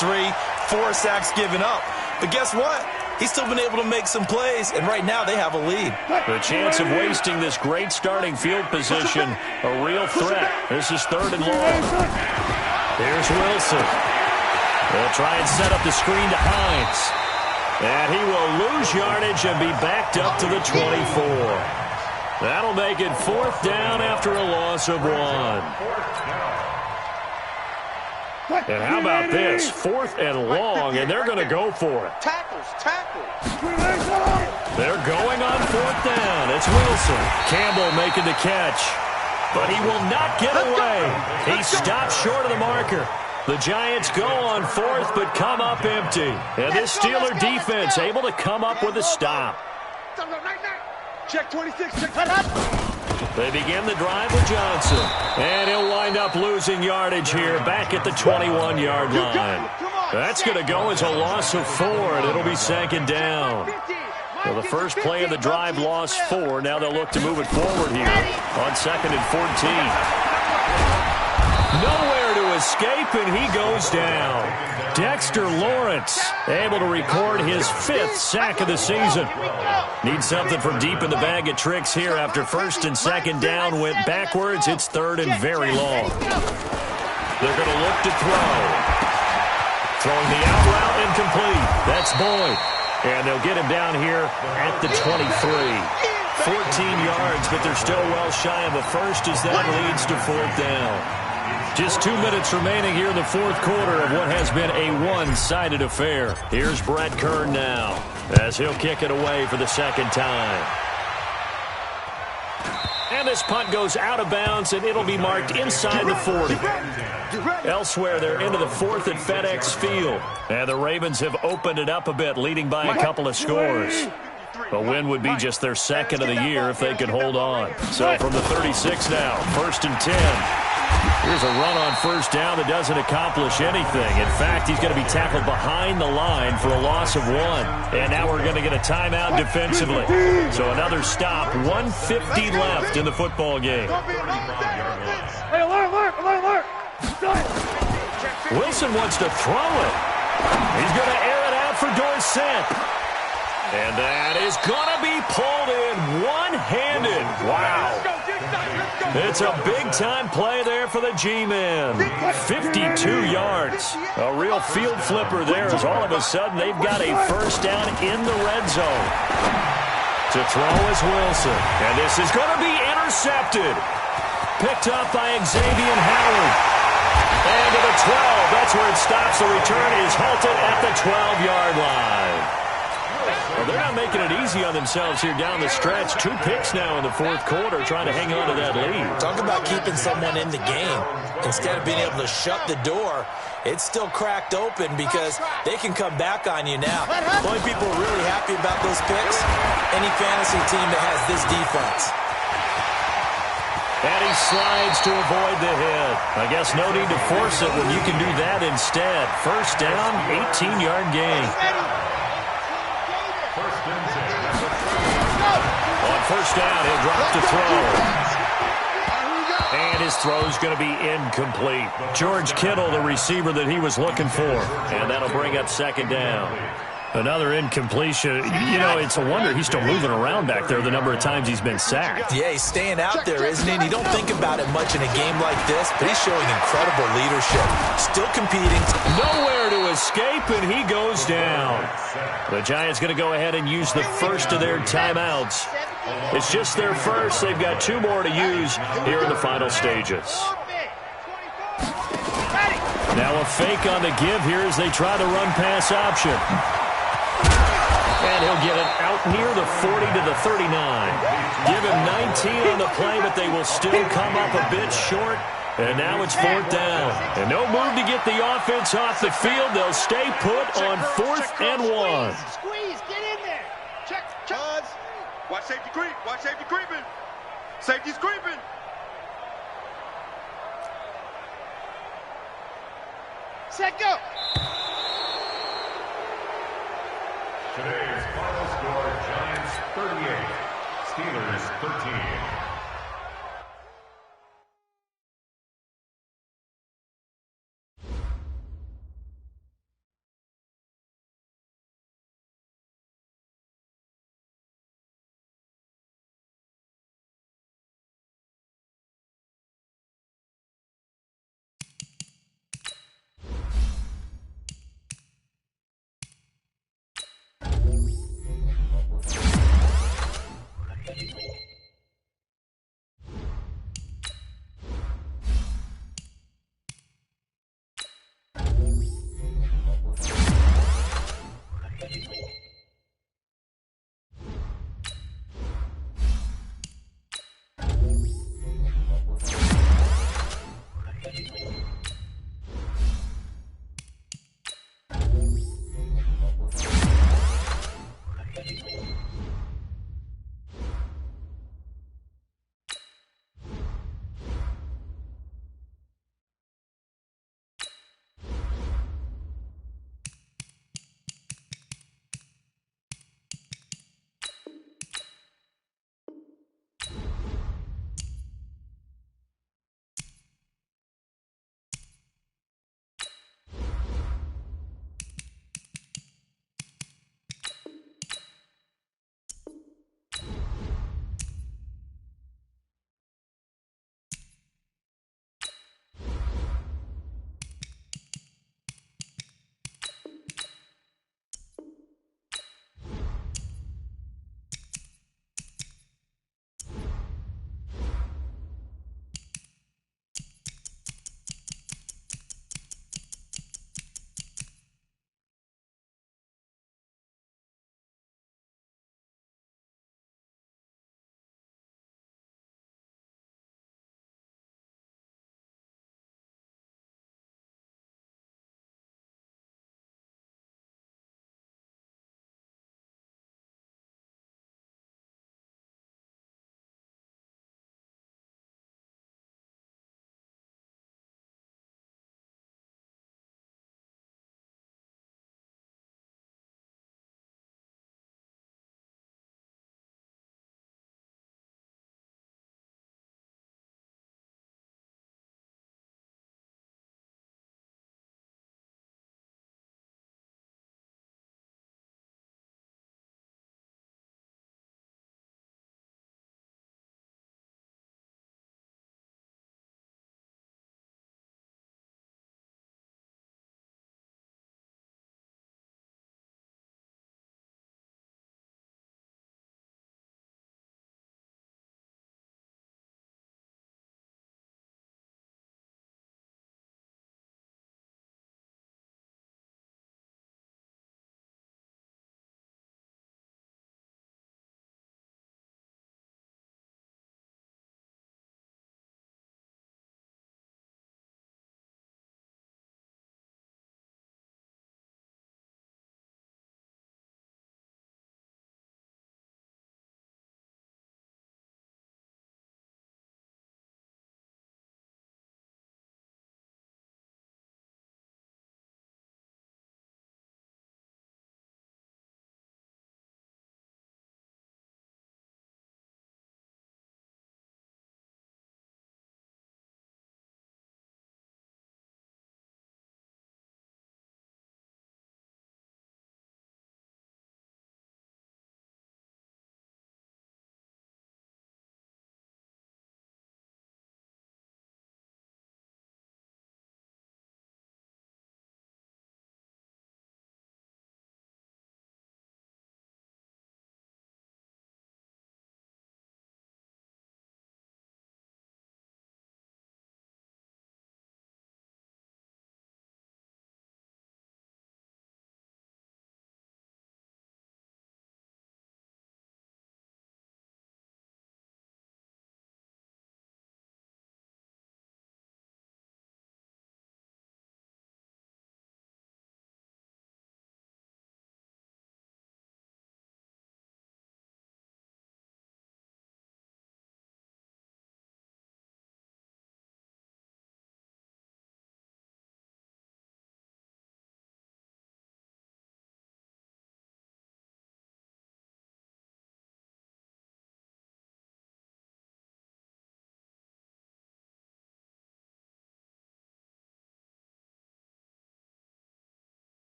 3, 4 sacks given up. But guess what? He's still been able to make some plays, and right now they have a lead. The chance of wasting this great starting field position, a real threat. This is third and long. Here's Wilson. They'll try and set up the screen to Hines. And he will lose yardage and be backed up to the 24. That'll make it fourth down after a loss of 1. And how about this? Fourth and long, and they're going to go for it. Tackles. They're going on fourth down. It's Wilson. Campbell making the catch. But he will not get away. He stops short of the marker. The Giants go on fourth, but come up empty. And this Steeler defense able to come up with a stop. Check 26. Check that. They begin the drive with Johnson. And he'll wind up losing yardage here back at the 21-yard line. That's going to go as a loss of 4, and it'll be second down. Well, the first play of the drive lost 4. Now they'll look to move it forward here on second and 14. Nowhere to escape, and he goes down. Dexter Lawrence able to record his 5th sack of the season. Needs something from deep in the bag of tricks here after first and second down went backwards. It's third and very long. They're going to look to throw. Throwing the out route incomplete. That's Boyd. And they'll get him down here at the 23. 14 yards, but they're still well shy of a first as that leads to fourth down. Just 2 minutes remaining here in the fourth quarter of what has been a one-sided affair. Here's Brett Kern now as he'll kick it away for the second time. And this punt goes out of bounds, and it'll be marked inside the 40. Elsewhere, they're into the fourth at FedEx Field. And the Ravens have opened it up a bit, leading by a couple of scores. A win would be just their second of the year if they could hold on. So from the 36 now, first and 10. Here's a run on first down that doesn't accomplish anything. In fact, he's going to be tackled behind the line for a loss of 1. And now we're going to get a timeout defensively. So another stop, 1:50 left in the football game. Hey, alert. Wilson wants to throw it. He's going to air it out for Dorsett. And that is going to be pulled in one-handed. Wow. It's a big-time play there for the G-men. 52 yards. A real field flipper there as all of a sudden they've got a first down in the red zone. To throw is Wilson. And this is going to be intercepted. Picked up by Xavier Howard. And to the 12. That's where it stops. The return is halted at the 12-yard line. Well, they're not making it easy on themselves here down the stretch. 2 picks now in the fourth quarter trying to hang on to that lead. Talk about keeping someone in the game. Instead of being able to shut the door, it's still cracked open because they can come back on you now. The only people really happy about those picks, any fantasy team that has this defense. And he slides to avoid the hit. I guess no need to force it when you can do that instead. First down, 18-yard gain. On first down, he'll drop to throw. And his This throw is going to be incomplete. George Kittle, the receiver that he was looking for. And that'll bring up second down. Another incompletion. You know, it's a wonder he's still moving around back there the number of times he's been sacked. Yeah, he's staying out there, isn't he? And you don't think about it much in a game like this, but he's showing incredible leadership. Still competing. Nowhere to escape, and he goes down. The Giants going to go ahead and use the first of their timeouts. It's just their first. They've got 2 more to use here in the final stages. Now a fake on the give here as they try the run-pass option. And he'll get it out near the 40 to the 39. Give him 19 on the play, but they will still come up a bit short. And now it's 4th down. And no move to get the offense off the field. They'll stay put on 4th and 1. Squeeze, get in there. Check. Watch safety creep. Watch safety creeping. Safety's creeping. Set, go. Today's final score, Giants 38, Steelers 13.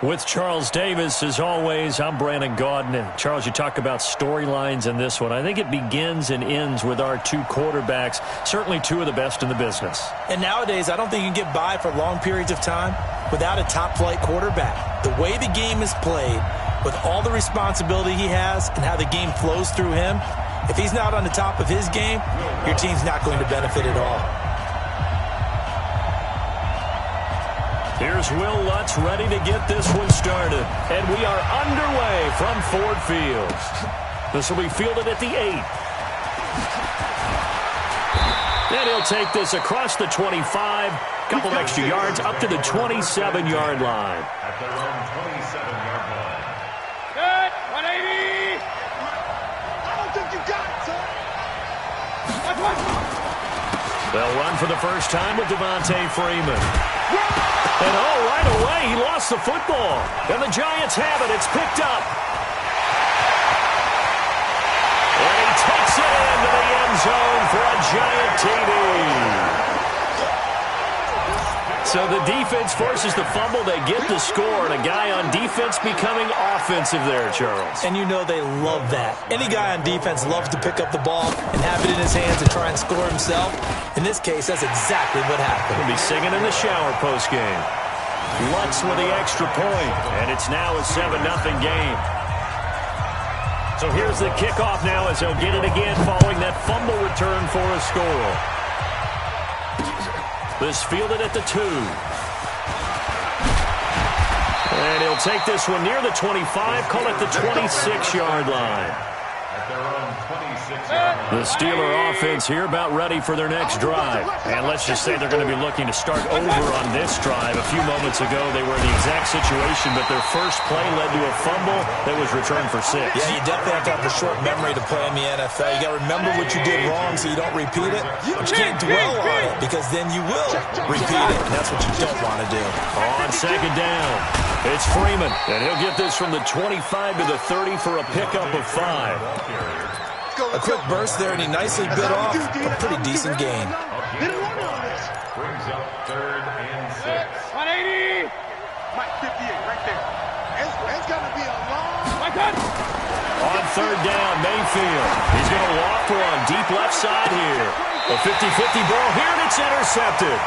With Charles Davis, as always, I'm Brandon Gaudin. And Charles, you talk about storylines in this one. I think it begins and ends with our two quarterbacks, certainly two of the best in the business. And nowadays, I don't think you can get by for long periods of time without a top-flight quarterback. The way the game is played, with all the responsibility he has and how the game flows through him, if he's not on the top of his game, your team's not going to benefit at all. Here's Will Lutz ready to get this one started. And we are underway from Ford Field. This will be fielded at the 8. And he'll take this across the 25. Couple of extra yards up to the 27-yard line. At their own 27-yard line. Good, 180. I don't think you got it, son. They'll run for the first time with Devontae Freeman. And right away, he lost the football. And the Giants have it. It's picked up. And he takes it into the end zone for a Giant TD. So the defense forces the fumble. They get the score. And a guy on defense becoming offensive there, Charles. And you know they love that. Any guy on defense loves to pick up the ball and have it in his hands and try and score himself. In this case, that's exactly what happened. He'll be singing in the shower postgame. Lutz with the extra point, and it's now a 7-0 game. So here's the kickoff now as he'll get it again following that fumble return for a score. This fielded at the 2. And he'll take this one near the 25, call it the 26-yard line. At their own 26-yard line. The Steeler offense here about ready for their next drive. And let's just say they're going to be looking to start over on this drive. A few moments ago, they were in the exact situation, but their first play led to a fumble that was returned for 6. Yeah, you definitely have to have a short memory to play in the NFL. You got to remember what you did wrong so you don't repeat it. But you can't dwell on it because then you will repeat it, and that's what you don't want to do. On second down, it's Freeman, and he'll get this from the 25 to the 30 for a pickup of 5. A quick burst there, and he nicely bit off a pretty decent gain. Brings up 3rd and 6. 180. Mike, 58 right there. It's going to be a long. My God. On third down, Mayfield. He's going to walk one deep left side here. A 50-50 ball here, and it's intercepted.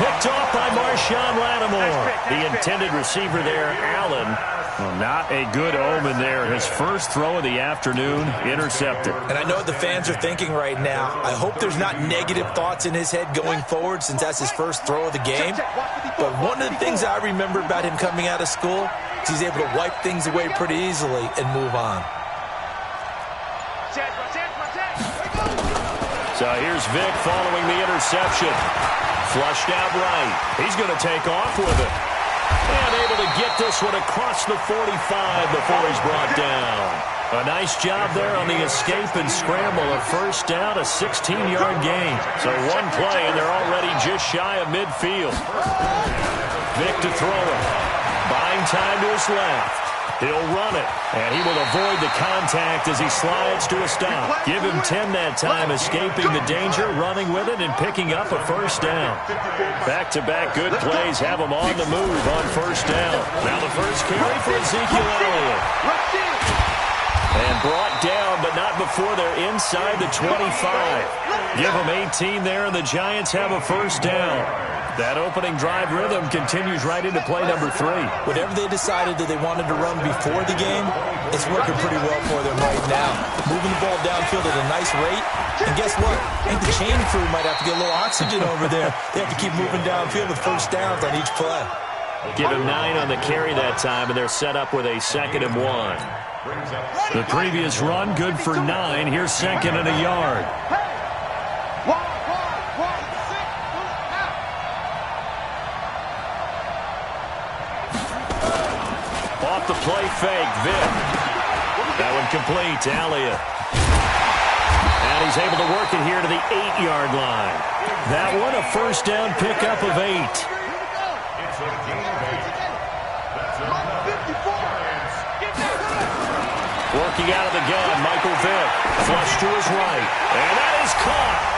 Picked off by Marshawn Lattimore. The intended receiver there, Allen. Well, not a good omen there. His first throw of the afternoon, intercepted. And I know what the fans are thinking right now. I hope there's not negative thoughts in his head going forward since that's his first throw of the game. But one of the things I remember about him coming out of school is he's able to wipe things away pretty easily and move on. So here's Vic following the interception. Flushed out right. He's going to take off with it. And able to get this one across the 45 before he's brought down. A nice job there on the escape and scramble. A first down, a 16-yard gain. So one play, and they're already just shy of midfield. Vic to throw it. Buying time to his left. He'll run it, and he will avoid the contact as he slides to a stop. Give him 10 that time, escaping the danger, running with it, and picking up a first down. Back-to-back good plays have him on the move on first down. Now the first carry for Ezekiel Elliott. And brought down, but not before they're inside the 25. Give them 18 there, and the Giants have a first down. That opening drive rhythm continues right into play number 3. Whatever they decided that they wanted to run before the game, it's working pretty well for them right now. Moving the ball downfield at a nice rate. And guess what? I think the chain crew might have to get a little oxygen over there. They have to keep moving downfield with first downs on each play. Give him 9 on the carry that time, and they're set up with a 2nd and 1. The previous run, good for 9. Here's 2nd and a yard. Off the play fake, Vic. That one complete to Elliott. And he's able to work it here to the 8-yard line. That one a first down pickup of 8. It's a gain of 8. That's enough. Working out of the gun, Michael Vick. Flush to his right. And that is caught.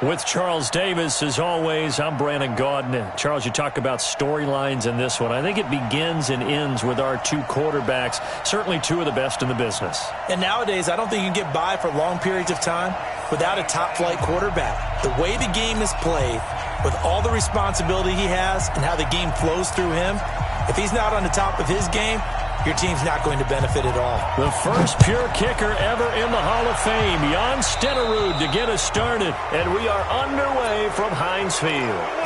With Charles Davis, as always, I'm Brandon Gaudin. Charles, you talk about storylines in this one. I think it begins and ends with our two quarterbacks, certainly two of the best in the business. And nowadays, I don't think you can get by for long periods of time without a top-flight quarterback. The way the game is played, with all the responsibility he has and how the game flows through him, if he's not on the top of his game, your team's not going to benefit at all. The first pure kicker ever in the Hall of Fame, Jan Stenerud, to get us started. And we are underway from Heinz Field.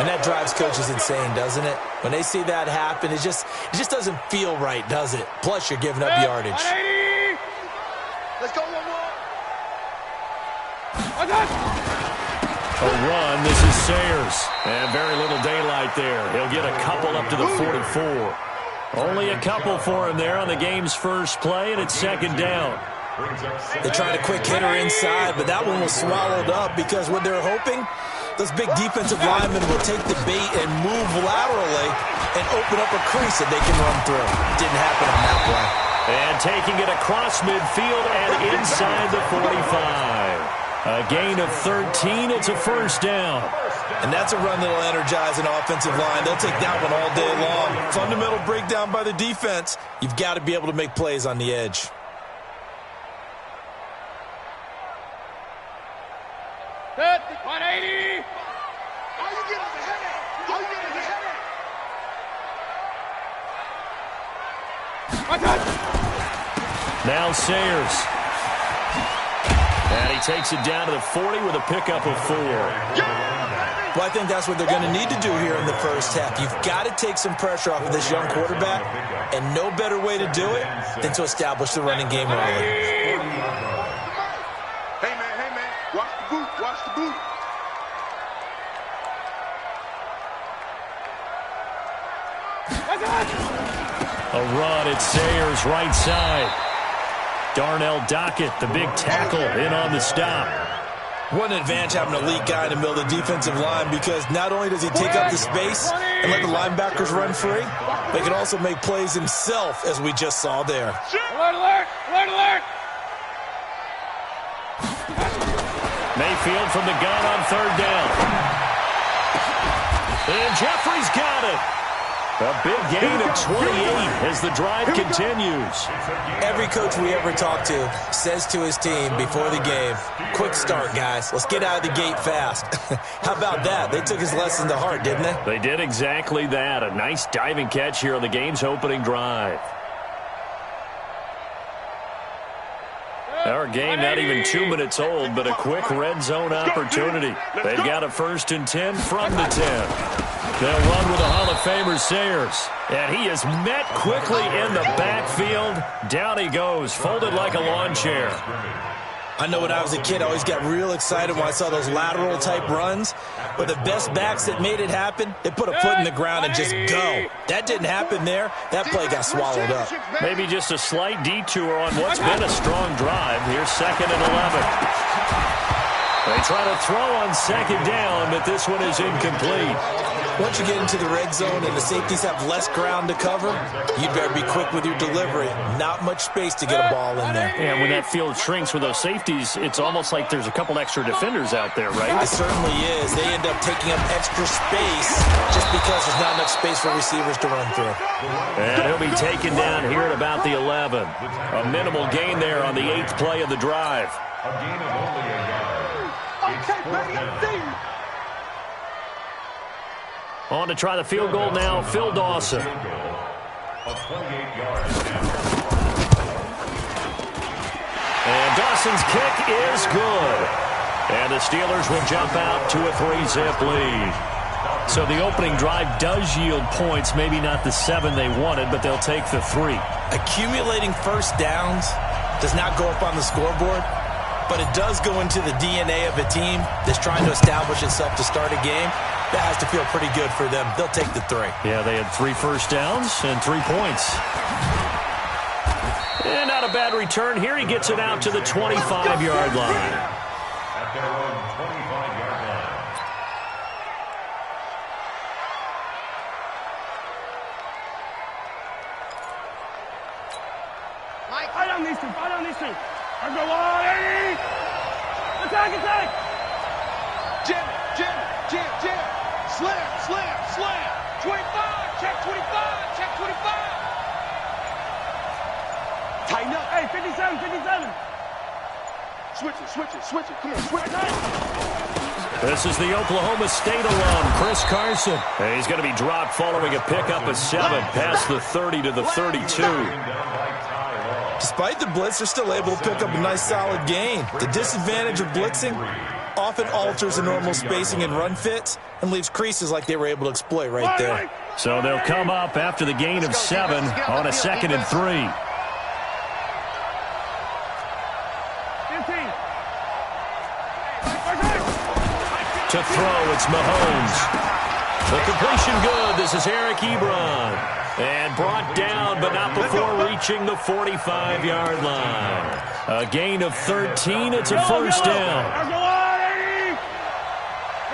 And that drives coaches insane, doesn't it? When they see that happen, it just doesn't feel right, does it? Plus, you're giving up yardage. 180. Let's go one more. A run, this is Sayers. And very little daylight there. He'll get a couple up to the 44. Only a couple for him there on the game's first play, and it's second down. They tried a quick hitter inside, but that one was swallowed up because what they're hoping, those big defensive linemen will take the bait and move laterally and open up a crease that they can run through. Didn't happen on that play. And taking it across midfield and inside the 45. A gain of 13, it's a first down. And that's a run that will energize an offensive line. They'll take that one all day long. Fundamental breakdown by the defense. You've got to be able to make plays on the edge. Good. 180. How you get the head? How you get the head? Now Sayers. And he takes it down to the 40 with a pickup of 4. Well, I think that's what they're going to need to do here in the first half. You've got to take some pressure off of this young quarterback, and no better way to do it than to establish the running game early. Hey, man, watch the boot, watch the boot. A run at Sayers' right side. Darnell Dockett, the big tackle, in on the stop. What an advantage having an elite guy in the middle of the defensive line, because not only does he take up the space and let the linebackers run free, but he can also make plays himself, as we just saw there. Alert, alert, alert, alert. Mayfield from the gun on third down. And Jeffrey's got it. A big gain of 28 as the drive continues. Every coach we ever talk to says to his team before the game, quick start, guys. Let's get out of the gate fast. How about that? They took his lesson to heart, didn't they? They did exactly that. A nice diving catch here on the game's opening drive. Our game not even 2 minutes old, but a quick red zone opportunity. They've got a 1st and 10 from the 10. They'll run with the Hall of Famer Sayers. And he is met quickly in the backfield. Down he goes, folded like a lawn chair. I know when I was a kid, I always got real excited when I saw those lateral-type runs. But the best backs that made it happen, they put a foot in the ground and just go. That didn't happen there. That play got swallowed up. Maybe just a slight detour on what's been a strong drive. Here's 2nd and 11. They try to throw on 2nd down, but this one is incomplete. Once you get into the red zone and the safeties have less ground to cover, you better be quick with your delivery. Not much space to get a ball in there. And when that field shrinks with those safeties, it's almost like there's a couple extra defenders out there, right? It certainly is. They end up taking up extra space just because there's not enough space for receivers to run through. And he'll be taken down here at about the 11. A minimal gain there on the 8th play of the drive. A gain of only a yard. It's 4th down. On to try the field goal now, Phil Dawson. Of 28 yards now. And Dawson's kick is good. And the Steelers will jump out to a 3-zip lead. So the opening drive does yield points, maybe not the 7 they wanted, but they'll take the 3. Accumulating first downs does not go up on the scoreboard, but it does go into the DNA of a team that's trying to establish itself to start a game. That has to feel pretty good for them. They'll take the 3. Yeah, they had 3 first downs and 3 points. And not a bad return here. He gets it out to the 25-yard line. At their own 25-yard line. Fight on these two. Fight on these two. I go on, Eddie. Attack, attack. Jam, jam, jam, jam. Slam, slam, slam. 25, check 25, check 25. Tighten up. Hey, 57, 57. Switch it, switch it, switch it. Come on, switch it. This is the Oklahoma State alum, Chris Carson. And he's going to be dropped following a pickup of 7 past the 30 to the 32. Despite the blitz, they're still able to pick up a nice solid gain. The disadvantage of blitzing often alters the normal spacing and run fits and leaves creases like they were able to exploit right there. So they'll come up after the gain of 7 on a 2nd and 3. 15. To throw, it's Mahomes. The completion good. This is Eric Ebron. And brought down, but not before reaching the 45-yard line. A gain of 13. It's a first down.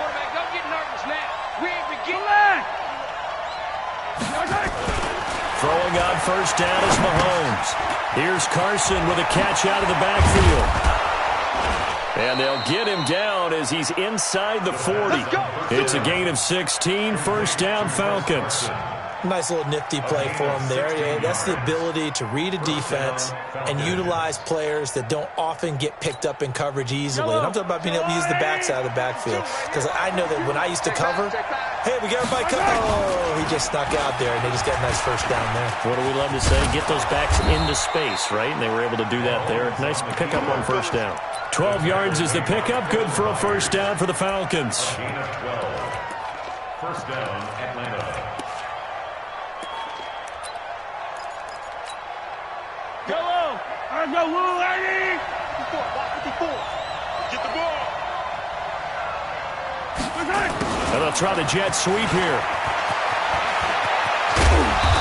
Quarterback, don't get nervous now. We ain't beginning. Throwing on first down is Mahomes. Here's Carson with a catch out of the backfield. And they'll get him down as he's inside the 40. It's a gain of 16. First down, Falcons. Nice little nifty play for him there. Yeah, that's the ability to read a defense and utilize players that don't often get picked up in coverage easily. And I'm talking about being able to use the backside of the backfield. Because I know that when I used to cover, hey, we got everybody covered. Oh, he just snuck out there, and they just got a nice first down there. What do we love to say? Get those backs into space, right? And they were able to do that there. Nice pickup on first down. 12 yards is the pickup. Good for a first down for the Falcons. Gain of 12. First down, Atlanta. Go! Let's go, Woo, lady! 54, block 54. Get the ball. And they'll try the jet sweep here.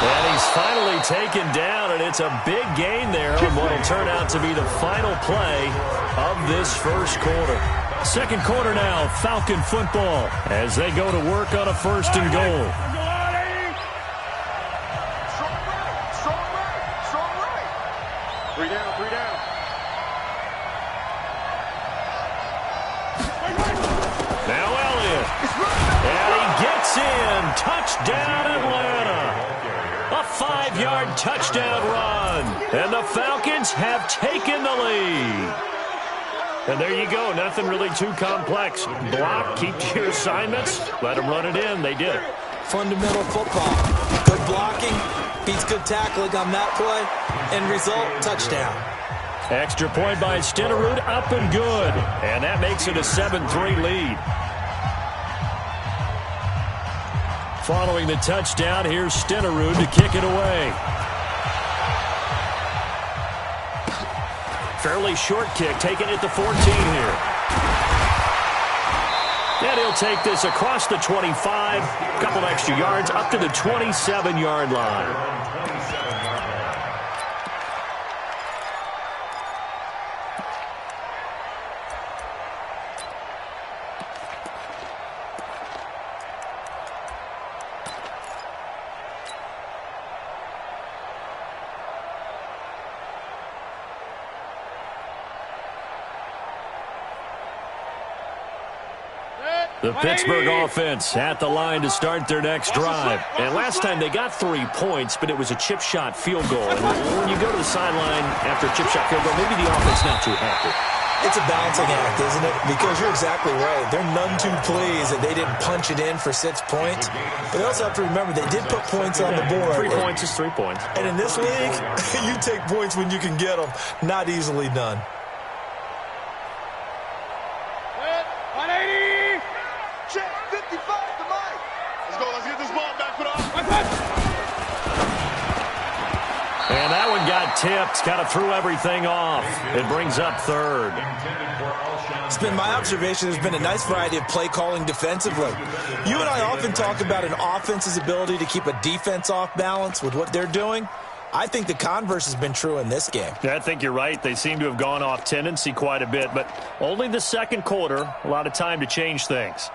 And he's finally taken down, and it's a big gain there on what will turn out to be the final play of this first quarter. Second quarter now, Falcon football, as they go to work on a first and goal. Strong right, strong right, strong right. 3 down, 3 down. Now Elliott. And he gets in. Touchdown, Atlanta. A 5-yard touchdown run. And the Falcons have taken the lead. And there you go. Nothing really too complex. Block, keep to your assignments, let them run it in. They did it. Fundamental football. Good blocking, beats good tackling on that play. End result, touchdown. Extra point by Stenerud, up and good. And that makes it a 7-3 lead. Following the touchdown, here's Stenerud to kick it away. Fairly short kick, taking it to 14 here. And he'll take this across the 25, a couple extra yards, up to the 27-yard line. The Pittsburgh offense at the line to start their next drive. And last time they got 3 points, but it was a chip shot field goal. And when you go to the sideline after a chip shot field goal, maybe the offense not too happy. It's a balancing act, isn't it? Because you're exactly right. They're none too pleased that they didn't punch it in for 6 points. But they also have to remember they did put points on the board. 3 points is 3 points. And in this league, you take points when you can get them. Not easily done. 180. Check 55 to Mike. Let's go. Let's get this ball back for the offense. And that one got tipped. Kind of threw everything off. It brings up third. It's been my observation there's been a nice variety of play calling defensively. You and I often talk about an offense's ability to keep a defense off balance with what they're doing. I think the converse has been true in this game. Yeah, I think you're right. They seem to have gone off tendency quite a bit, but only the second quarter, a lot of time to change things.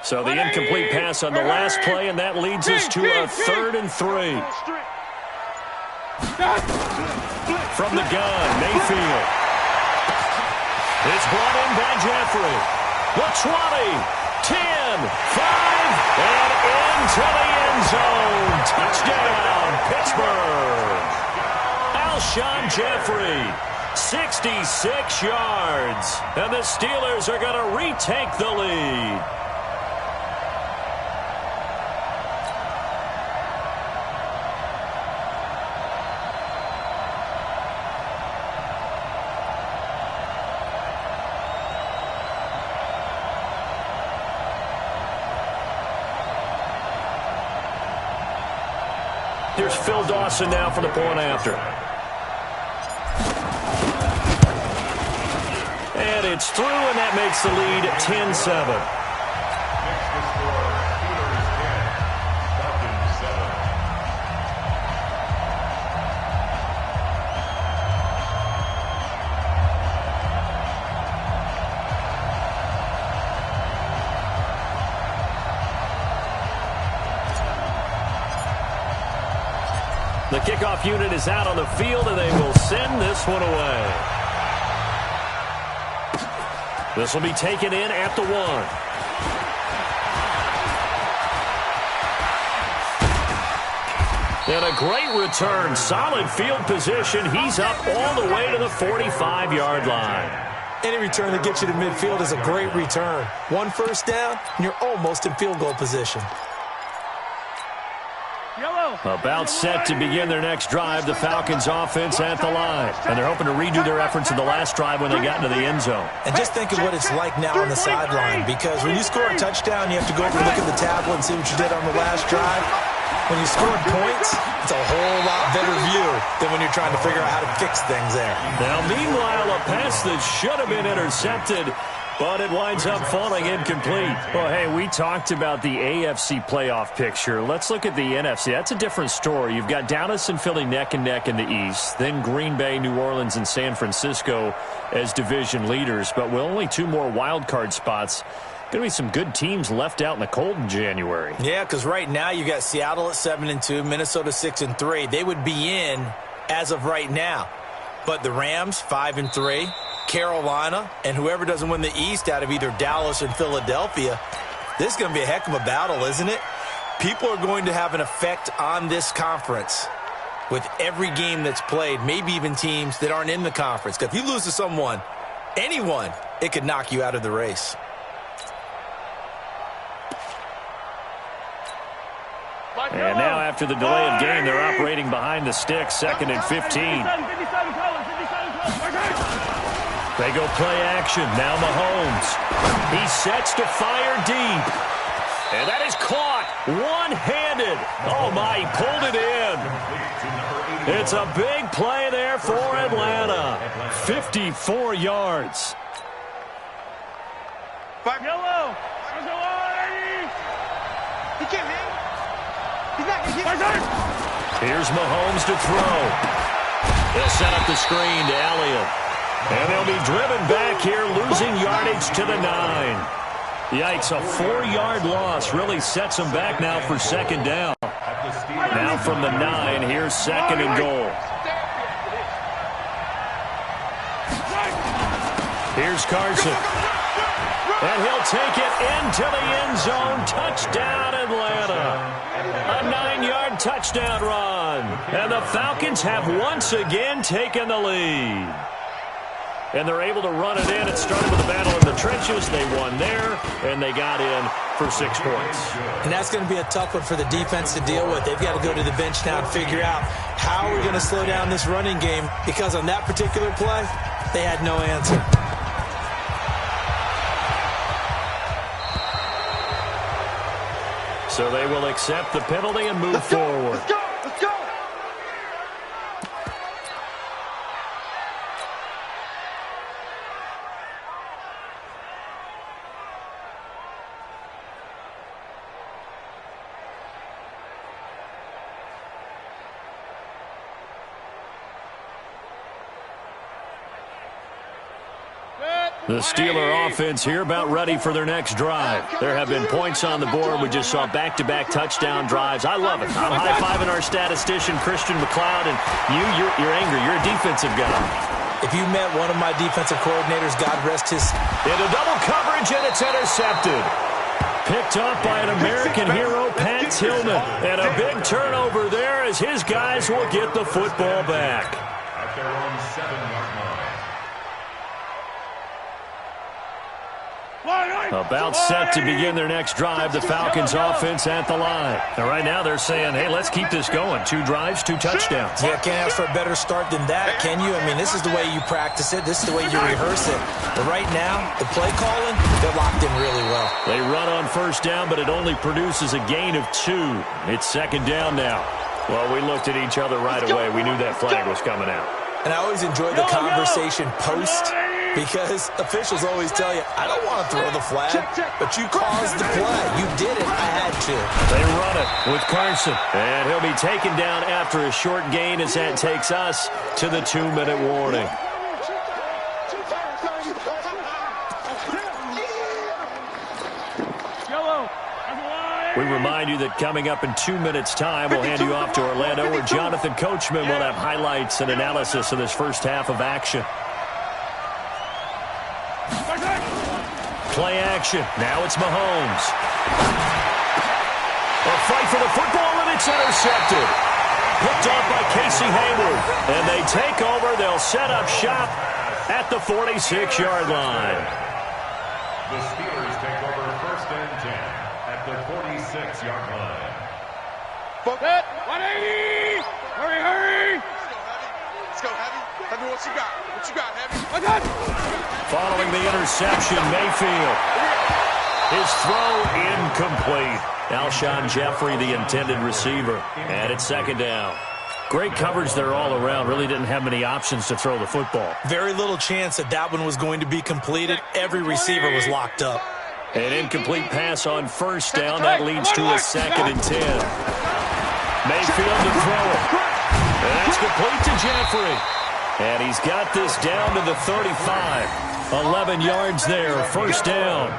So the incomplete pass on the last play, and that leads us to a 3rd and 3. From the gun, Mayfield. It's brought in by Jeffrey. The 20, 10, 5, and into the end zone. Touchdown, Pittsburgh. Alshon Jeffrey, 66 yards. And the Steelers are going to retake the lead. Here's Phil Dawson now for the point after. And it's through, and that makes the lead 10-7. The kickoff unit is out on the field, and they will send this one away. This will be taken in at the 1. And a great return. Solid field position. He's up all the way to the 45-yard line. Any return that gets you to midfield is a great return. 1 first down, and you're almost in field goal position. About set to begin their next drive, the Falcons offense at the line. And they're hoping to redo their efforts in the last drive when they got into the end zone. And just think of what it's like now on the sideline, because when you score a touchdown, you have to go over and look at the tablet and see what you did on the last drive. When you score points, it's a whole lot better view than when you're trying to figure out how to fix things there. Now, meanwhile, a pass that should have been intercepted, but it winds up falling incomplete. Well, hey, we talked about the AFC playoff picture. Let's look at the NFC. That's a different story. You've got Dallas and Philly neck and neck in the East. Then Green Bay, New Orleans, and San Francisco as division leaders. But with only 2 more wild card spots, going to be some good teams left out in the cold in January. Yeah, because right now you got Seattle at 7-2, Minnesota 6-3. They would be in as of right now. But the Rams 5-3. Carolina, and whoever doesn't win the East out of either Dallas or Philadelphia, this is going to be a heck of a battle, isn't it? People are going to have an effect on this conference with every game that's played, maybe even teams that aren't in the conference. Because if you lose to someone, anyone, it could knock you out of the race. And now after the delay of game, they're operating behind the sticks, 2nd and 15. They go play action. Now Mahomes. He sets to fire deep. And that is caught one-handed. Oh, my, he pulled it in. It's a big play there for Atlanta. 54 yards. Yellow. He can't hit. He's not going to hit. Here's Mahomes to throw. They'll set up the screen to Elliott. And they'll be driven back here, losing yardage to the 9. Yikes, a 4-yard loss really sets them back now for 2nd down. Now from the 9, here's 2nd and goal. Here's Carson. And he'll take it into the end zone. Touchdown, Atlanta. A 9-yard touchdown run. And the Falcons have once again taken the lead. And they're able to run it in. It started with a battle in the trenches. They won there, and they got in for 6 points. And that's going to be a tough one for the defense to deal with. They've got to go to the bench now and figure out how we're going to slow down this running game, because on that particular play, they had no answer. So they will accept the penalty and move forward. Let's go. Let's go. The Steeler offense here about ready for their next drive. There have been points on the board. We just saw back-to-back touchdown drives. I love it. I'm high-fiving our statistician, Christian McLeod, and you're angry. You're a defensive guy. If you met one of my defensive coordinators, God rest his... Into double coverage, and it's intercepted. Picked up by an American hero, Pat Tillman. And a big turnover there as his guys will get the football back. At their own 7-yard line. About set to begin their next drive, the Falcons offense at the line. And right now they're saying, hey, let's keep this going. 2 drives, 2 touchdowns. Yeah, can't ask for a better start than that, can you? I mean, this is the way you practice it. This is the way you rehearse it. But right now, the play calling, they're locked in really well. They run on first down, but it only produces a gain of 2. It's second down now. Well, we looked at each other right away. We knew that flag was coming out. And I always enjoy the conversation post, because officials always tell you, I don't want to throw the flag, but you caused the play. You did it. I had to. They run it with Carson. And he'll be taken down after a short gain as that takes us to the 2-minute warning. We remind you that coming up in 2 minutes' time, we'll hand you off to Orlando, where Jonathan Coachman will have highlights and analysis of this first half of action. Play action. Now it's Mahomes. A fight for the football, and it's intercepted. Picked up by Casey Hayward. And they take over. They'll set up shop at the 46-yard line. The Steelers take over 1st and 10 at the 46-yard line. 180! Hurry, hurry! Let's go, Heavy. Heavy, what you got? What you got, Heavy? I got it! Following the interception, Mayfield. His throw incomplete. Alshon Jeffrey, the intended receiver. And it's second down. Great coverage there all around. Really didn't have many options to throw the football. Very little chance that one was going to be completed. Every receiver was locked up. An incomplete pass on first down. That leads to a 2nd and 10. Mayfield to throw it. And that's complete to Jeffrey. And he's got this down to the 35. 11 yards there, first down.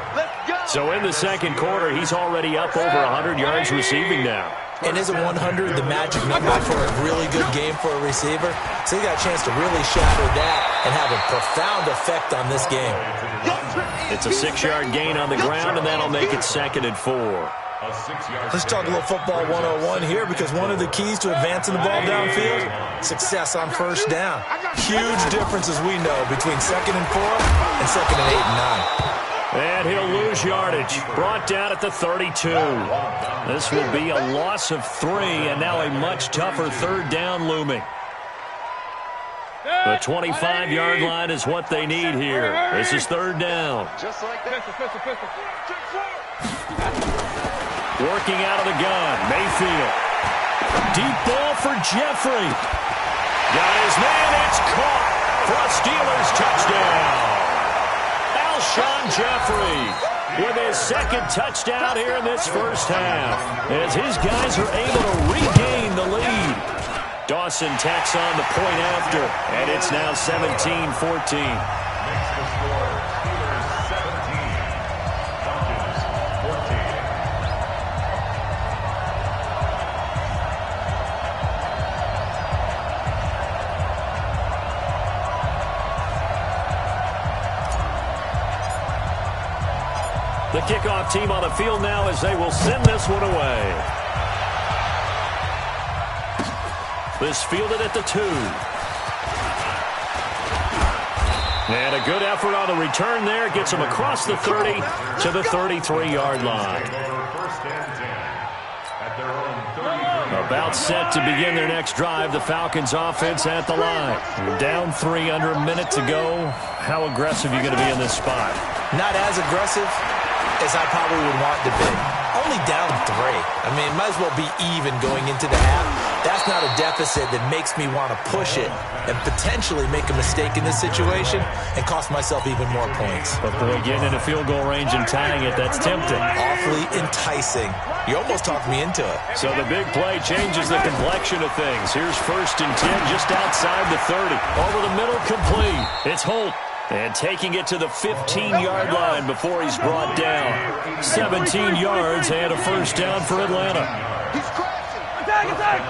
So in the second quarter, he's already up over 100 yards receiving now. And isn't 100 the magic number for a really good game for a receiver? So he got a chance to really shatter that and have a profound effect on this game. It's a 6-yard gain on the ground, and that'll make it 2nd and 4. Let's talk a little football 101 here, because one of the keys to advancing the ball downfield, success on first down. Huge difference, as we know, between 2nd and 4 and 2nd and 8 and 9. And he'll lose yardage. Brought down at the 32. This will be a loss of 3, and now a much tougher 3rd down looming. The 25-yard line is what they need here. This is 3rd down. Just like that. Working out of the gun, Mayfield. Deep ball for Jeffrey. Got his man, it's caught for a Steelers touchdown. Alshon Jeffrey with his 2nd touchdown here in this first half, as his guys are able to regain the lead. Dawson tacks on the point after, and it's now 17-14. Makes the score Steelers 17, Falcons 14. The kickoff team on the field now as they will send this one away. This fielded at the 2. And a good effort on the return there. Gets him across the 30 to the 33-yard line. About set to begin their next drive. The Falcons offense at the line. Down 3 under a minute to go. How aggressive are you going to be in this spot? Not as aggressive as I probably would want to be. Only down 3. I mean, might as well be even going into the half. That's not a deficit that makes me want to push it and potentially make a mistake in this situation and cost myself even more points. But boy, getting into field goal range and tying it, that's tempting. Awfully enticing. You almost talked me into it. So the big play changes the complexion of things. Here's 1st and 10 just outside the 30. Over the middle, complete. It's Holt. And taking it to the 15-yard line before he's brought down. 17 yards and a first down for Atlanta. He's crashing. Attack!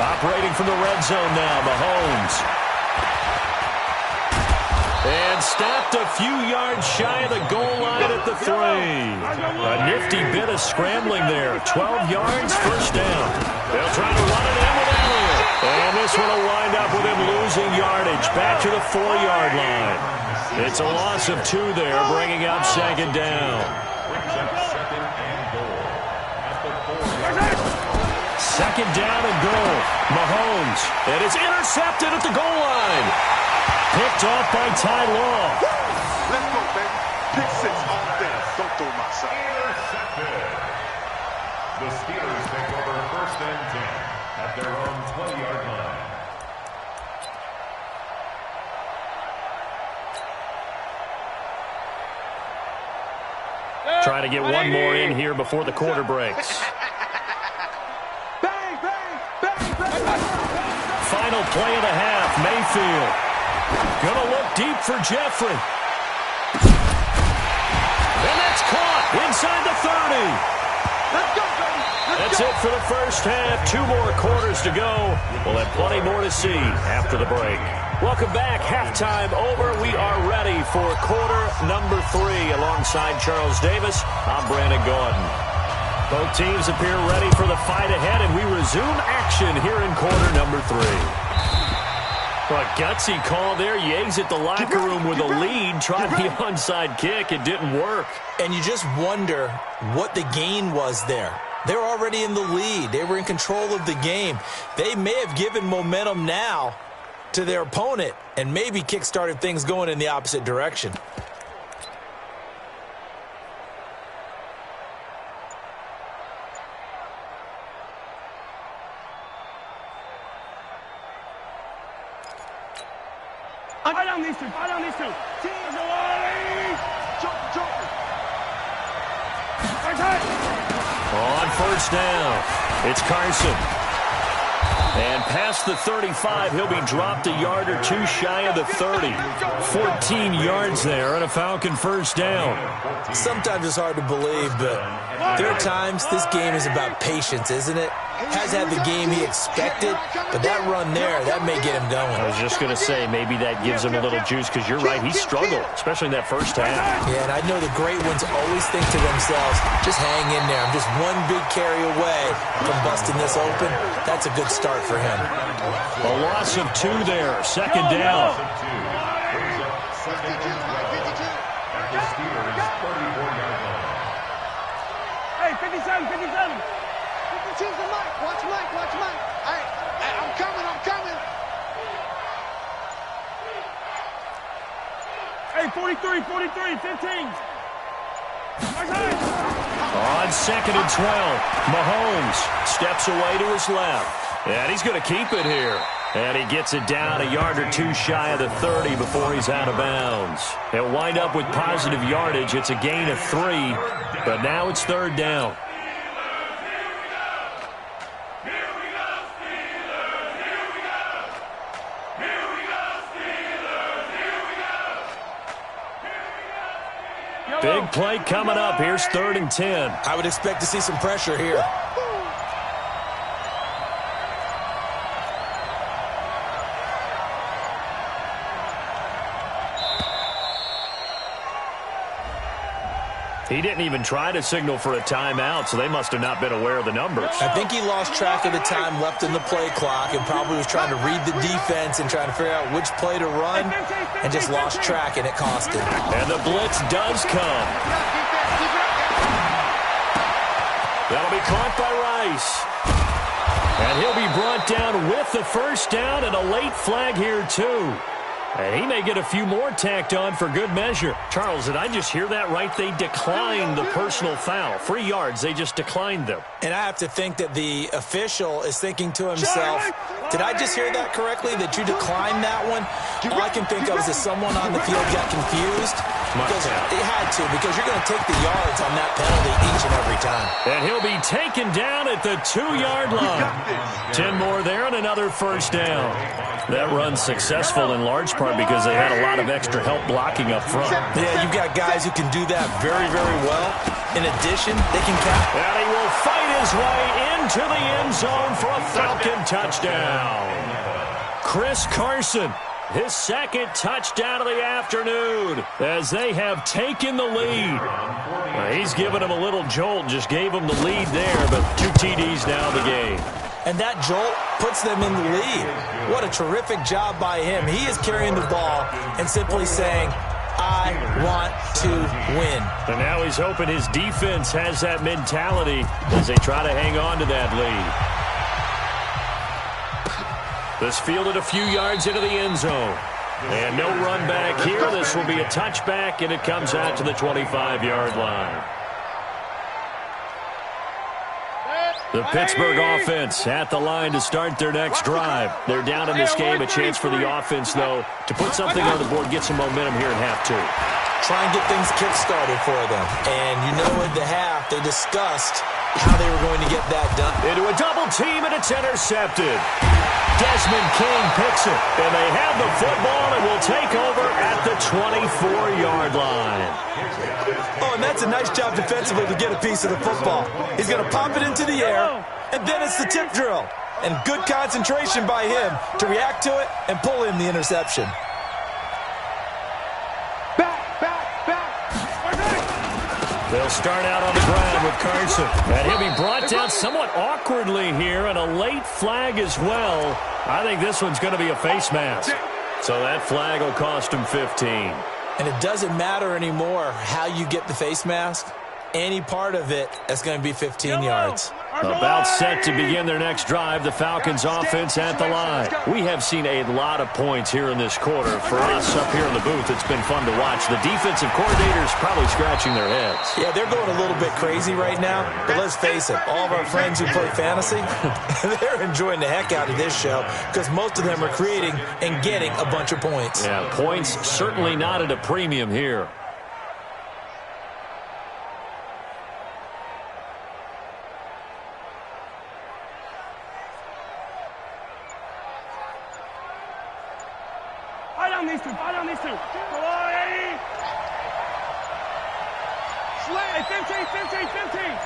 Operating from the red zone now, Mahomes. And stopped a few yards shy of the goal line at the 3. A nifty bit of scrambling there. 12 yards, first down. They'll try to run it in with Elliott. And this one will wind up with him losing yardage back to the 4-yard line. It's a loss of 2 there, bringing up second down. Second down and goal. Mahomes. And it's intercepted at the goal line. Picked off by Ty Law. Let's go, baby. Pick 6 all day. Don't throw my son. Intercepted. The Steelers take over first and 10 at their own 20-yard line. Trying to get one more in here before the quarter breaks. Bang, bang, bang, bang. Final play of the half, Mayfield. Gonna look deep for Jeffrey. And that's caught inside the 30. Let's go, baby. That's it for the first half. 2 more quarters to go. We'll have plenty more to see after the break. Welcome back. Halftime over. We are ready for quarter number 3. Alongside Charles Davis, I'm Brandon Gordon. Both teams appear ready for the fight ahead, and we resume action here in quarter number 3. Well, a gutsy call there. You exit the locker room with a lead. Tried the onside kick. It didn't work. And you just wonder what the gain was there. They're already in the lead. They were in control of the game. They may have given momentum now to their opponent and maybe kick-started things going in the opposite direction. Fight down these two. Fight down these two. Teams away. Jump. On first down, it's Carson. And past the 35, he'll be dropped a yard or 2 shy of the 30. 14 yards there and a Falcon first down. Sometimes it's hard to believe, but there are times this game is about patience, isn't it? Has had the game he expected, but that run there, that may get him going. I was just going to say, maybe that gives him a little juice, because you're right, he struggled, especially in that first half. Yeah, and I know the great ones always think to themselves, just hang in there. I'm just one big carry away from busting this open. That's a good start for him. A loss of 2 there, second down. Hey, 57. Choose the mic. Watch Mike. Hey, I'm coming. Hey, 43, 15. On second and 12, Mahomes steps away to his left. And he's going to keep it here. And he gets it down a yard or 2 shy of the 30 before he's out of bounds. He'll wind up with positive yardage. It's a gain of 3, but now it's third down. Big play coming up. Here's 3rd and 10. I would expect to see some pressure here. He didn't even try to signal for a timeout, so they must have not been aware of the numbers. I think he lost track of the time left in the play clock and probably was trying to read the defense and trying to figure out which play to run and just lost track, and it cost him. And the blitz does come. That'll be caught by Rice. And he'll be brought down with the first down and a late flag here, too. And he may get a few more tacked on for good measure. Charles, did I just hear that right? They declined the personal foul. 3 yards, they just declined them. And I have to think that the official is thinking to himself, did I just hear that correctly, that you declined that one? All I can think of is that someone on the field got confused. Because they had to, because you're going to take the yards on that penalty each and every time. And he'll be taken down at the 2-yard line. 10 more there and another first down. That run's successful in large part because they had a lot of extra help blocking up front. Yeah, you've got guys who can do that very, very well. In addition, they can catch. And he will fight his way into the end zone for a Falcon touchdown. Chris Carson, his second touchdown of the afternoon as they have taken the lead. He's given him a little jolt, just gave him the lead there, but 2 TDs now in the game. And that jolt puts them in the lead. What a terrific job by him. He is carrying the ball and simply saying, I want to win. And now he's hoping his defense has that mentality as they try to hang on to that lead. This fielded a few yards into the end zone. And no run back here. This will be a touchback, and it comes out to the 25-yard line. The Pittsburgh offense at the line to start their next drive. They're down in this game. A chance for the offense, though, to put something on the board, get some momentum here in half 2. Try and get things kick-started for them. And you know at the half, they discussed how they were going to get that done. Into a double team, and it's intercepted. Desmond King picks it, and they have the football and will take over at the 24-yard line. Oh, and that's a nice job defensively to get a piece of the football. He's going to pop it into the air, and then it's the tip drill. And good concentration by him to react to it and pull in the interception. They'll start out on the ground with Carson. And he'll be brought down somewhat awkwardly here, and a late flag as well. I think this one's going to be a face mask. So that flag will cost him 15. And it doesn't matter anymore how you get the face mask. Any part of it, that's going to be 15 yards. About set to begin their next drive, the Falcons offense at the line. We have seen a lot of points here in this quarter. For us up here in the booth, it's been fun to watch. The defensive coordinators probably scratching their heads. Yeah, they're going a little bit crazy right now. But let's face it, all of our friends who play fantasy, they're enjoying the heck out of this show because most of them are creating and getting a bunch of points. Yeah, points certainly not at a premium here. Fight on these two. Come on, Eddie. Slant. 15.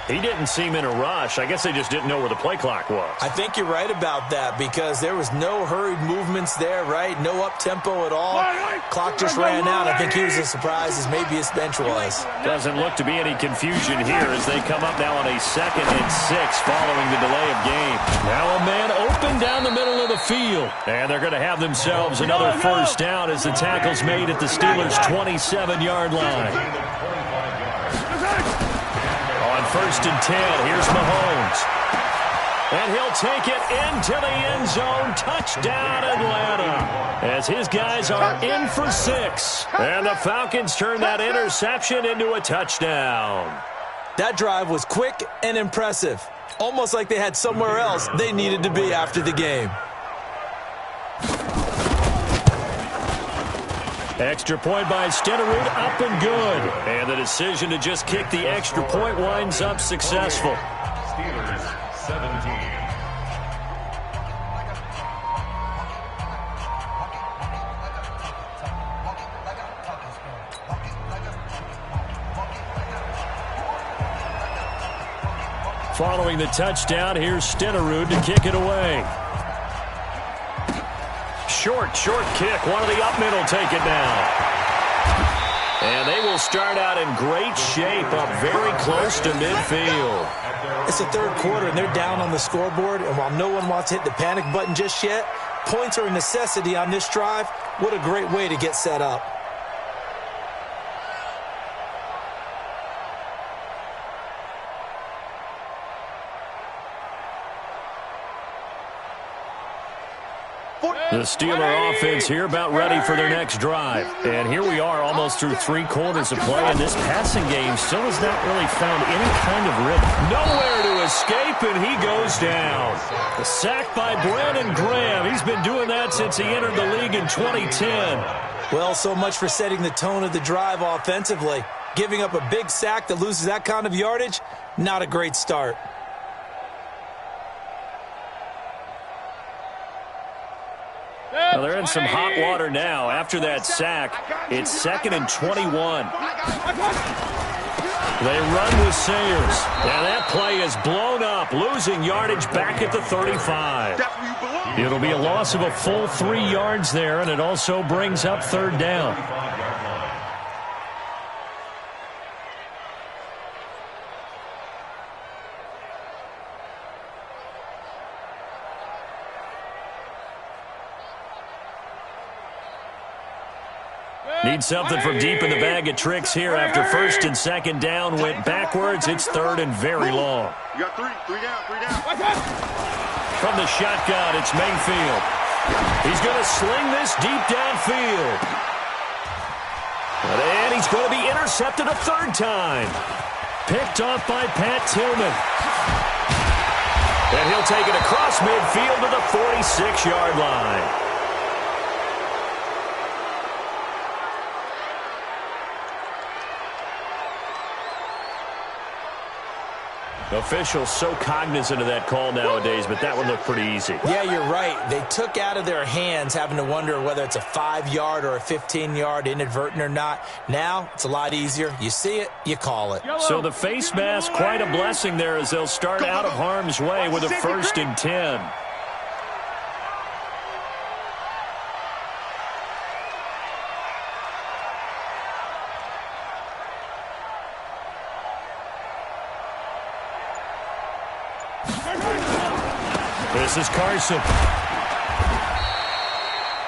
He didn't seem in a rush. I guess they just didn't know where the play clock was. I think you're right about that because there was no hurried movements there, right? No up-tempo at all. Clock just ran out. I think he was as surprised as maybe his bench was. Doesn't look to be any confusion here as they come up now on a 2nd and 6 following the delay of game. Now a man open down the middle of the field. And they're going to have themselves another first down as the tackle's made at the Steelers' 27-yard line. On 1st and 10, here's Mahomes. And he'll take it into the end zone. Touchdown, Atlanta. As his guys are in for 6. And the Falcons turn that interception into a touchdown. That drive was quick and impressive. Almost like they had somewhere else they needed to be after the game. Extra point by Stenerud, up and good. And the decision to just kick the extra point winds up successful. Steelers 17. Following the touchdown, here's Stenerud to kick it away. Short kick. One of the up middle take it now. And they will start out in great shape up very close to midfield. It's the 3rd quarter, and they're down on the scoreboard. And while no one wants to hit the panic button just yet, points are a necessity on this drive. What a great way to get set up. The Steeler offense here about ready for their next drive. And here we are almost through 3 quarters of play, and this passing game still has not really found any kind of rhythm. Nowhere to escape, and he goes down. The sack by Brandon Graham. He's been doing that since he entered the league in 2010. Well, so much for setting the tone of the drive offensively. Giving up a big sack that loses that kind of yardage, not a great start. Well, they're in some hot water now. After that sack, it's 2nd and 21. They run with Sayers. And that play is blown up, losing yardage back at the 35. It'll be a loss of a full 3 yards there, and it also brings up 3rd down. Need something from deep in the bag of tricks here after 1st and 2nd down went backwards. It's 3rd and very long. You got three down. From the shotgun, it's Mayfield. He's going to sling this deep downfield. And he's going to be intercepted a 3rd time. Picked off by Pat Tillman. And he'll take it across midfield to the 46-yard line. Officials so cognizant of that call nowadays, but that one looked pretty easy. Yeah, you're right. They took out of their hands having to wonder whether it's a 5-yard or a 15-yard, inadvertent or not. Now, it's a lot easier. You see it, you call it. So the face mask, quite a blessing there as they'll start out of harm's way with a 1st and 10. This is Carson.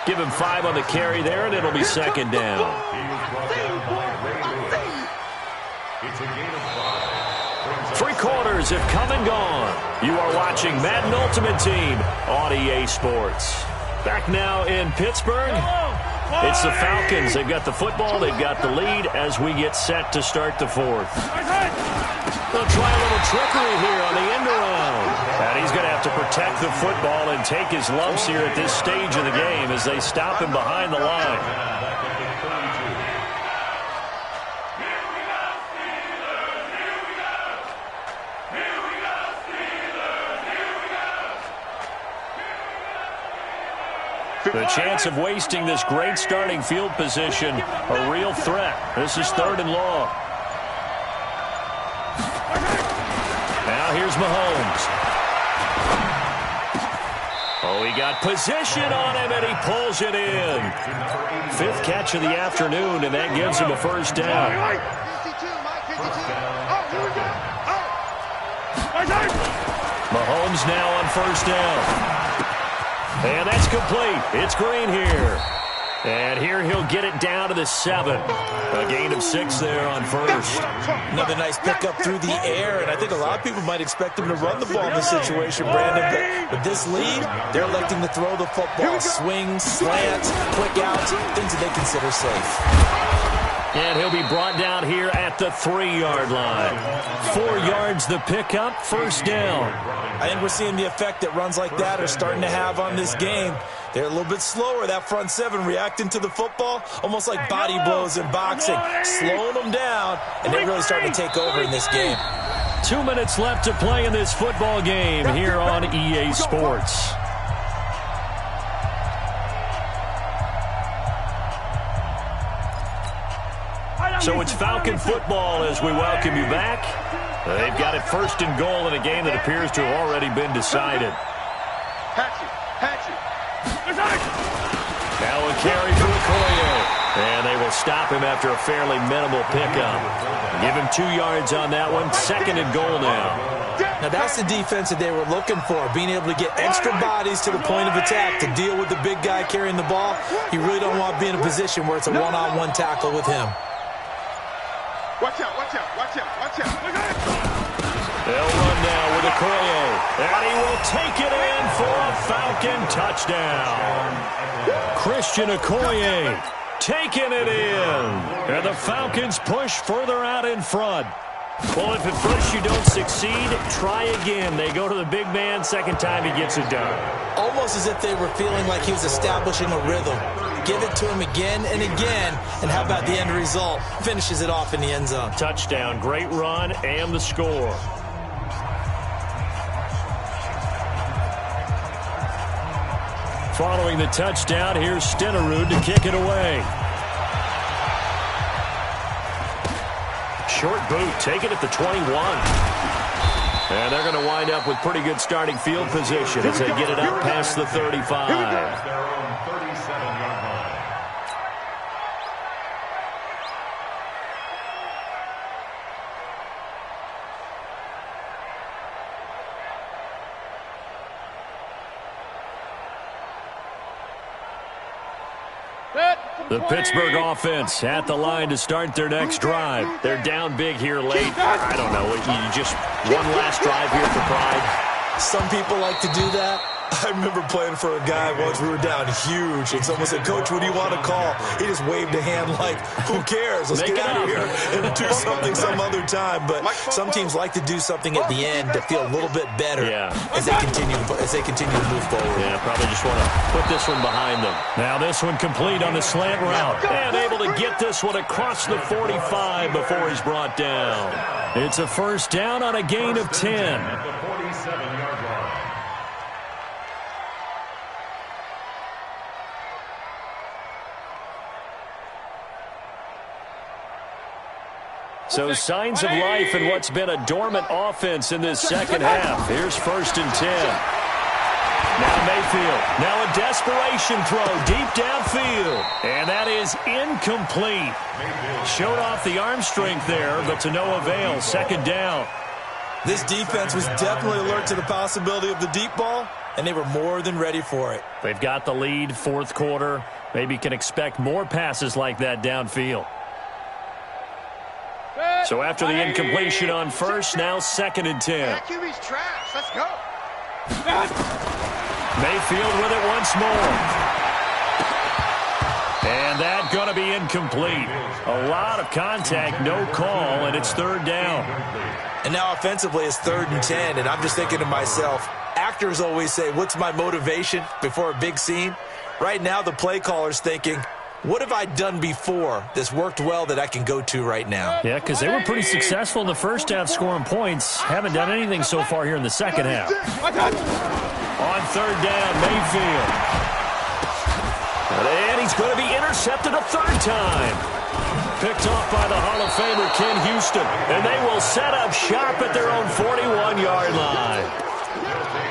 Give him 5 on the carry there, and it'll be 2nd down. Three quarters have come and gone. You are watching Madden Ultimate Team on EA Sports. Back now in Pittsburgh, it's the Falcons. They've got the football, they've got the lead as we get set to start the 4th. They'll try a little trickery here on the end around. And he's going to have to protect the football and take his lumps here at this stage of the game as they stop him behind the line. The chance of wasting this great starting field position, a real threat. This is 3rd and long. Now here's Mahomes. Oh, he got position on him, and he pulls it in. 5th catch of the afternoon, and that gives him a 1st down. Mahomes now on 1st down. And that's complete. It's Green here. And here he'll get it down to the 7. A gain of 6 there on 1st. Another nice pickup through the air, and I think a lot of people might expect him to run the ball in this situation, Brandon. But with this lead, they're electing to throw the football. Swings, slants, quick outs, things that they consider safe. And he'll be brought down here at the 3-yard line. 4 yards the pickup, 1st down. I think we're seeing the effect that runs like that are starting to have on this game. They're a little bit slower, that front 7, reacting to the football, almost like body blows in boxing, slowing them down, and they're really starting to take over in this game. 2 minutes left to play in this football game here on EA Sports. So it's Falcon football as we welcome you back. They've got it 1st and goal in a game that appears to have already been decided. Now a carry for Okoye. And they will stop him after a fairly minimal pickup. Give him 2 yards on that one. 2nd and goal now. Now that's the defense that they were looking for, being able to get extra bodies to the point of attack to deal with the big guy carrying the ball. You really don't want to be in a position where it's a one-on-one tackle with him. Watch out. They'll run now with Okoye. And he will take it in for a Falcon touchdown. Christian Okoye taking it in. And the Falcons push further out in front. Well, if at first you don't succeed, try again. They go to the big man. 2nd time he gets it done. Almost as if they were feeling like he was establishing a rhythm. Give it to him again and again. And how about the end result? Finishes it off in the end zone. Touchdown, great run, and the score. Following the touchdown, here's Stenerud to kick it away. Short boot, take it at the 21. And they're going to wind up with pretty good starting field position as they get it up past the 35. Their own 37-yard line. The Pittsburgh offense at the line to start their next drive. They're down big here late. I don't know. You just one last drive here for pride. Some people like to do that. I remember playing for a guy once. We were down huge, and someone said, "Coach, what do you want to call?" He just waved a hand like, "Who cares? Let's get out of here and do something some other time." But some teams like to do something at the end to feel a little bit better as they continue to move forward. Yeah, probably just want to put this one behind them. Now this one complete on the slant route, and able to get this one across the 45 before he's brought down. It's a first down on a gain of 10. At the 47-yard line. So signs of life in what's been a dormant offense in this second half. Here's 1st and 10. Now Mayfield. Now a desperation throw deep downfield. And that is incomplete. Showed off the arm strength there, but to no avail. 2nd down. This defense was definitely alert to the possibility of the deep ball, and they were more than ready for it. They've got the lead, 4th quarter. Maybe can expect more passes like that downfield. So after the incompletion on 1st, now 2nd and 10. That QB's trash. Let's go. Mayfield with it once more. And that going to be incomplete. A lot of contact, no call, and it's 3rd down. And now offensively it's 3rd and 10, and I'm just thinking to myself, actors always say, what's my motivation before a big scene? Right now the play caller's thinking, what have I done before that's worked well that I can go to right now? Yeah, because they were pretty successful in the first half scoring points. Haven't done anything so far here in the second half. On 3rd down, Mayfield. And he's going to be intercepted a 3rd time. Picked off by the Hall of Famer Ken Houston. And they will set up shop at their own 41-yard line.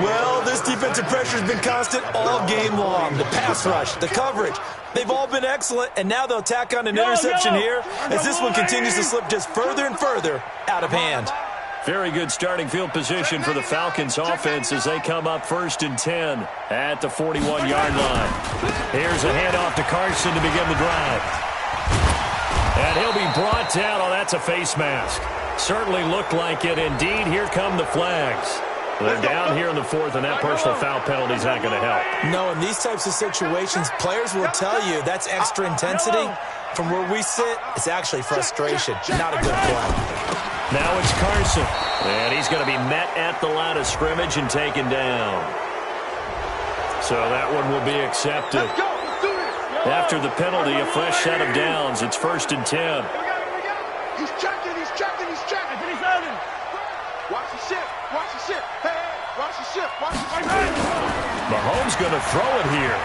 Well, this defensive pressure has been constant all game long. The pass rush, the coverage, they've all been excellent, and now they'll tack on an interception here as this one continues to slip just further and further out of hand. Very good starting field position for the Falcons offense as they come up 1st and 10 at the 41-yard line. Here's a handoff to Carson to begin the drive. And he'll be brought down. Oh, that's a face mask. Certainly looked like it. Indeed, here come the flags. They're down here in the 4th, and that personal foul penalty is not going to help. No, in these types of situations, players will tell you that's extra intensity. From where we sit, it's actually frustration, not a good play. Now it's Carson, and he's going to be met at the line of scrimmage and taken down. So that one will be accepted. After the penalty, a fresh set of downs. It's 1st and 10. He's checking, he's checking, he's checking. Watch the ship, watch the ship. Hey, watch the ship, watch the ship. Mahomes going to throw it here.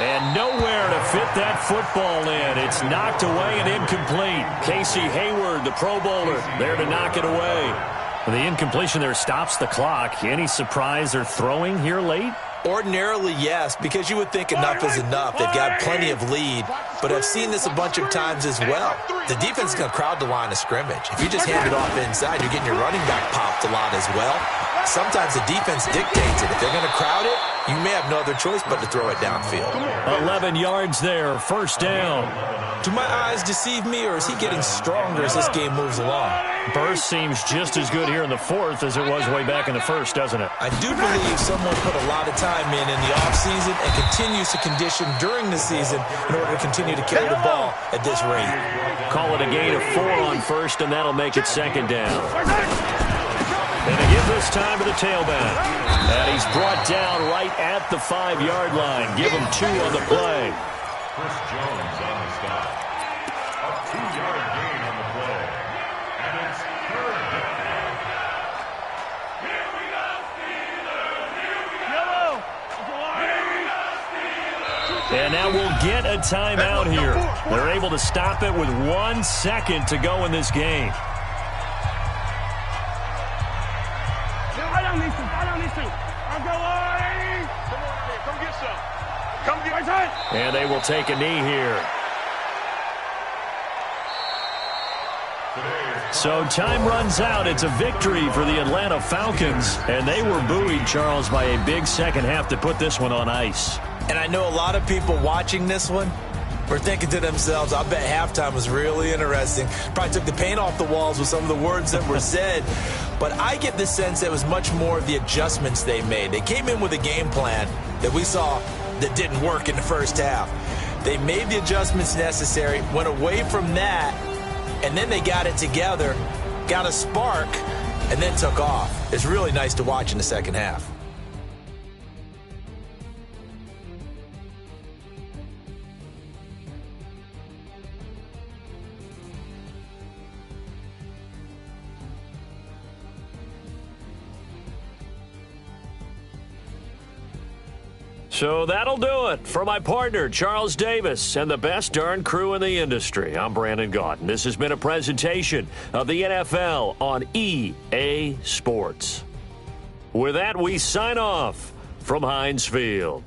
And nowhere to fit that football in. It's knocked away and incomplete. Casey Hayward, the Pro Bowler, there to knock it away. The incompletion there stops the clock. Any surprise they're throwing here late? Ordinarily, yes, because you would think enough is enough. They've got plenty of lead, but I've seen this a bunch of times as well. The defense is going to crowd the line of scrimmage. If you just hand it off inside, you're getting your running back popped a lot as well. Sometimes the defense dictates it. If they're going to crowd it, you may have no other choice but to throw it downfield. 11 yards there, 1st down. Do my eyes deceive me, or is he getting stronger as this game moves along? Burst seems just as good here in the 4th as it was way back in the 1st, doesn't it? I do believe someone put a lot of time in the offseason and continues to condition during the season in order to continue to carry the ball at this rate. Call it a gain of 4 on 1st, and that'll make it 2nd down. And they give this time to the tailback. And he's brought down right at the 5-yard line. Give him 2 on the play. Chris Jones on the stop. A 2-yard gain on the play. And it's 3rd down. Yellow. And now we'll get a timeout here. They're able to stop it with 1 second to go in this game. I don't need to. I'll go on. Come get some. Come get some. And they will take a knee here. So time runs out. It's a victory for the Atlanta Falcons. And they were buoyed, Charles, by a big second half to put this one on ice. And I know a lot of people watching this one were thinking to themselves, I bet halftime was really interesting. Probably took the paint off the walls with some of the words that were said. But I get the sense that it was much more of the adjustments they made. They came in with a game plan that we saw that didn't work in the first half. They made the adjustments necessary, went away from that, and then they got it together, got a spark, and then took off. It's really nice to watch in the second half. So that'll do it for my partner, Charles Davis, and the best darn crew in the industry. I'm Brandon Gaudin. This has been a presentation of the NFL on EA Sports. With that, we sign off from Heinz Field.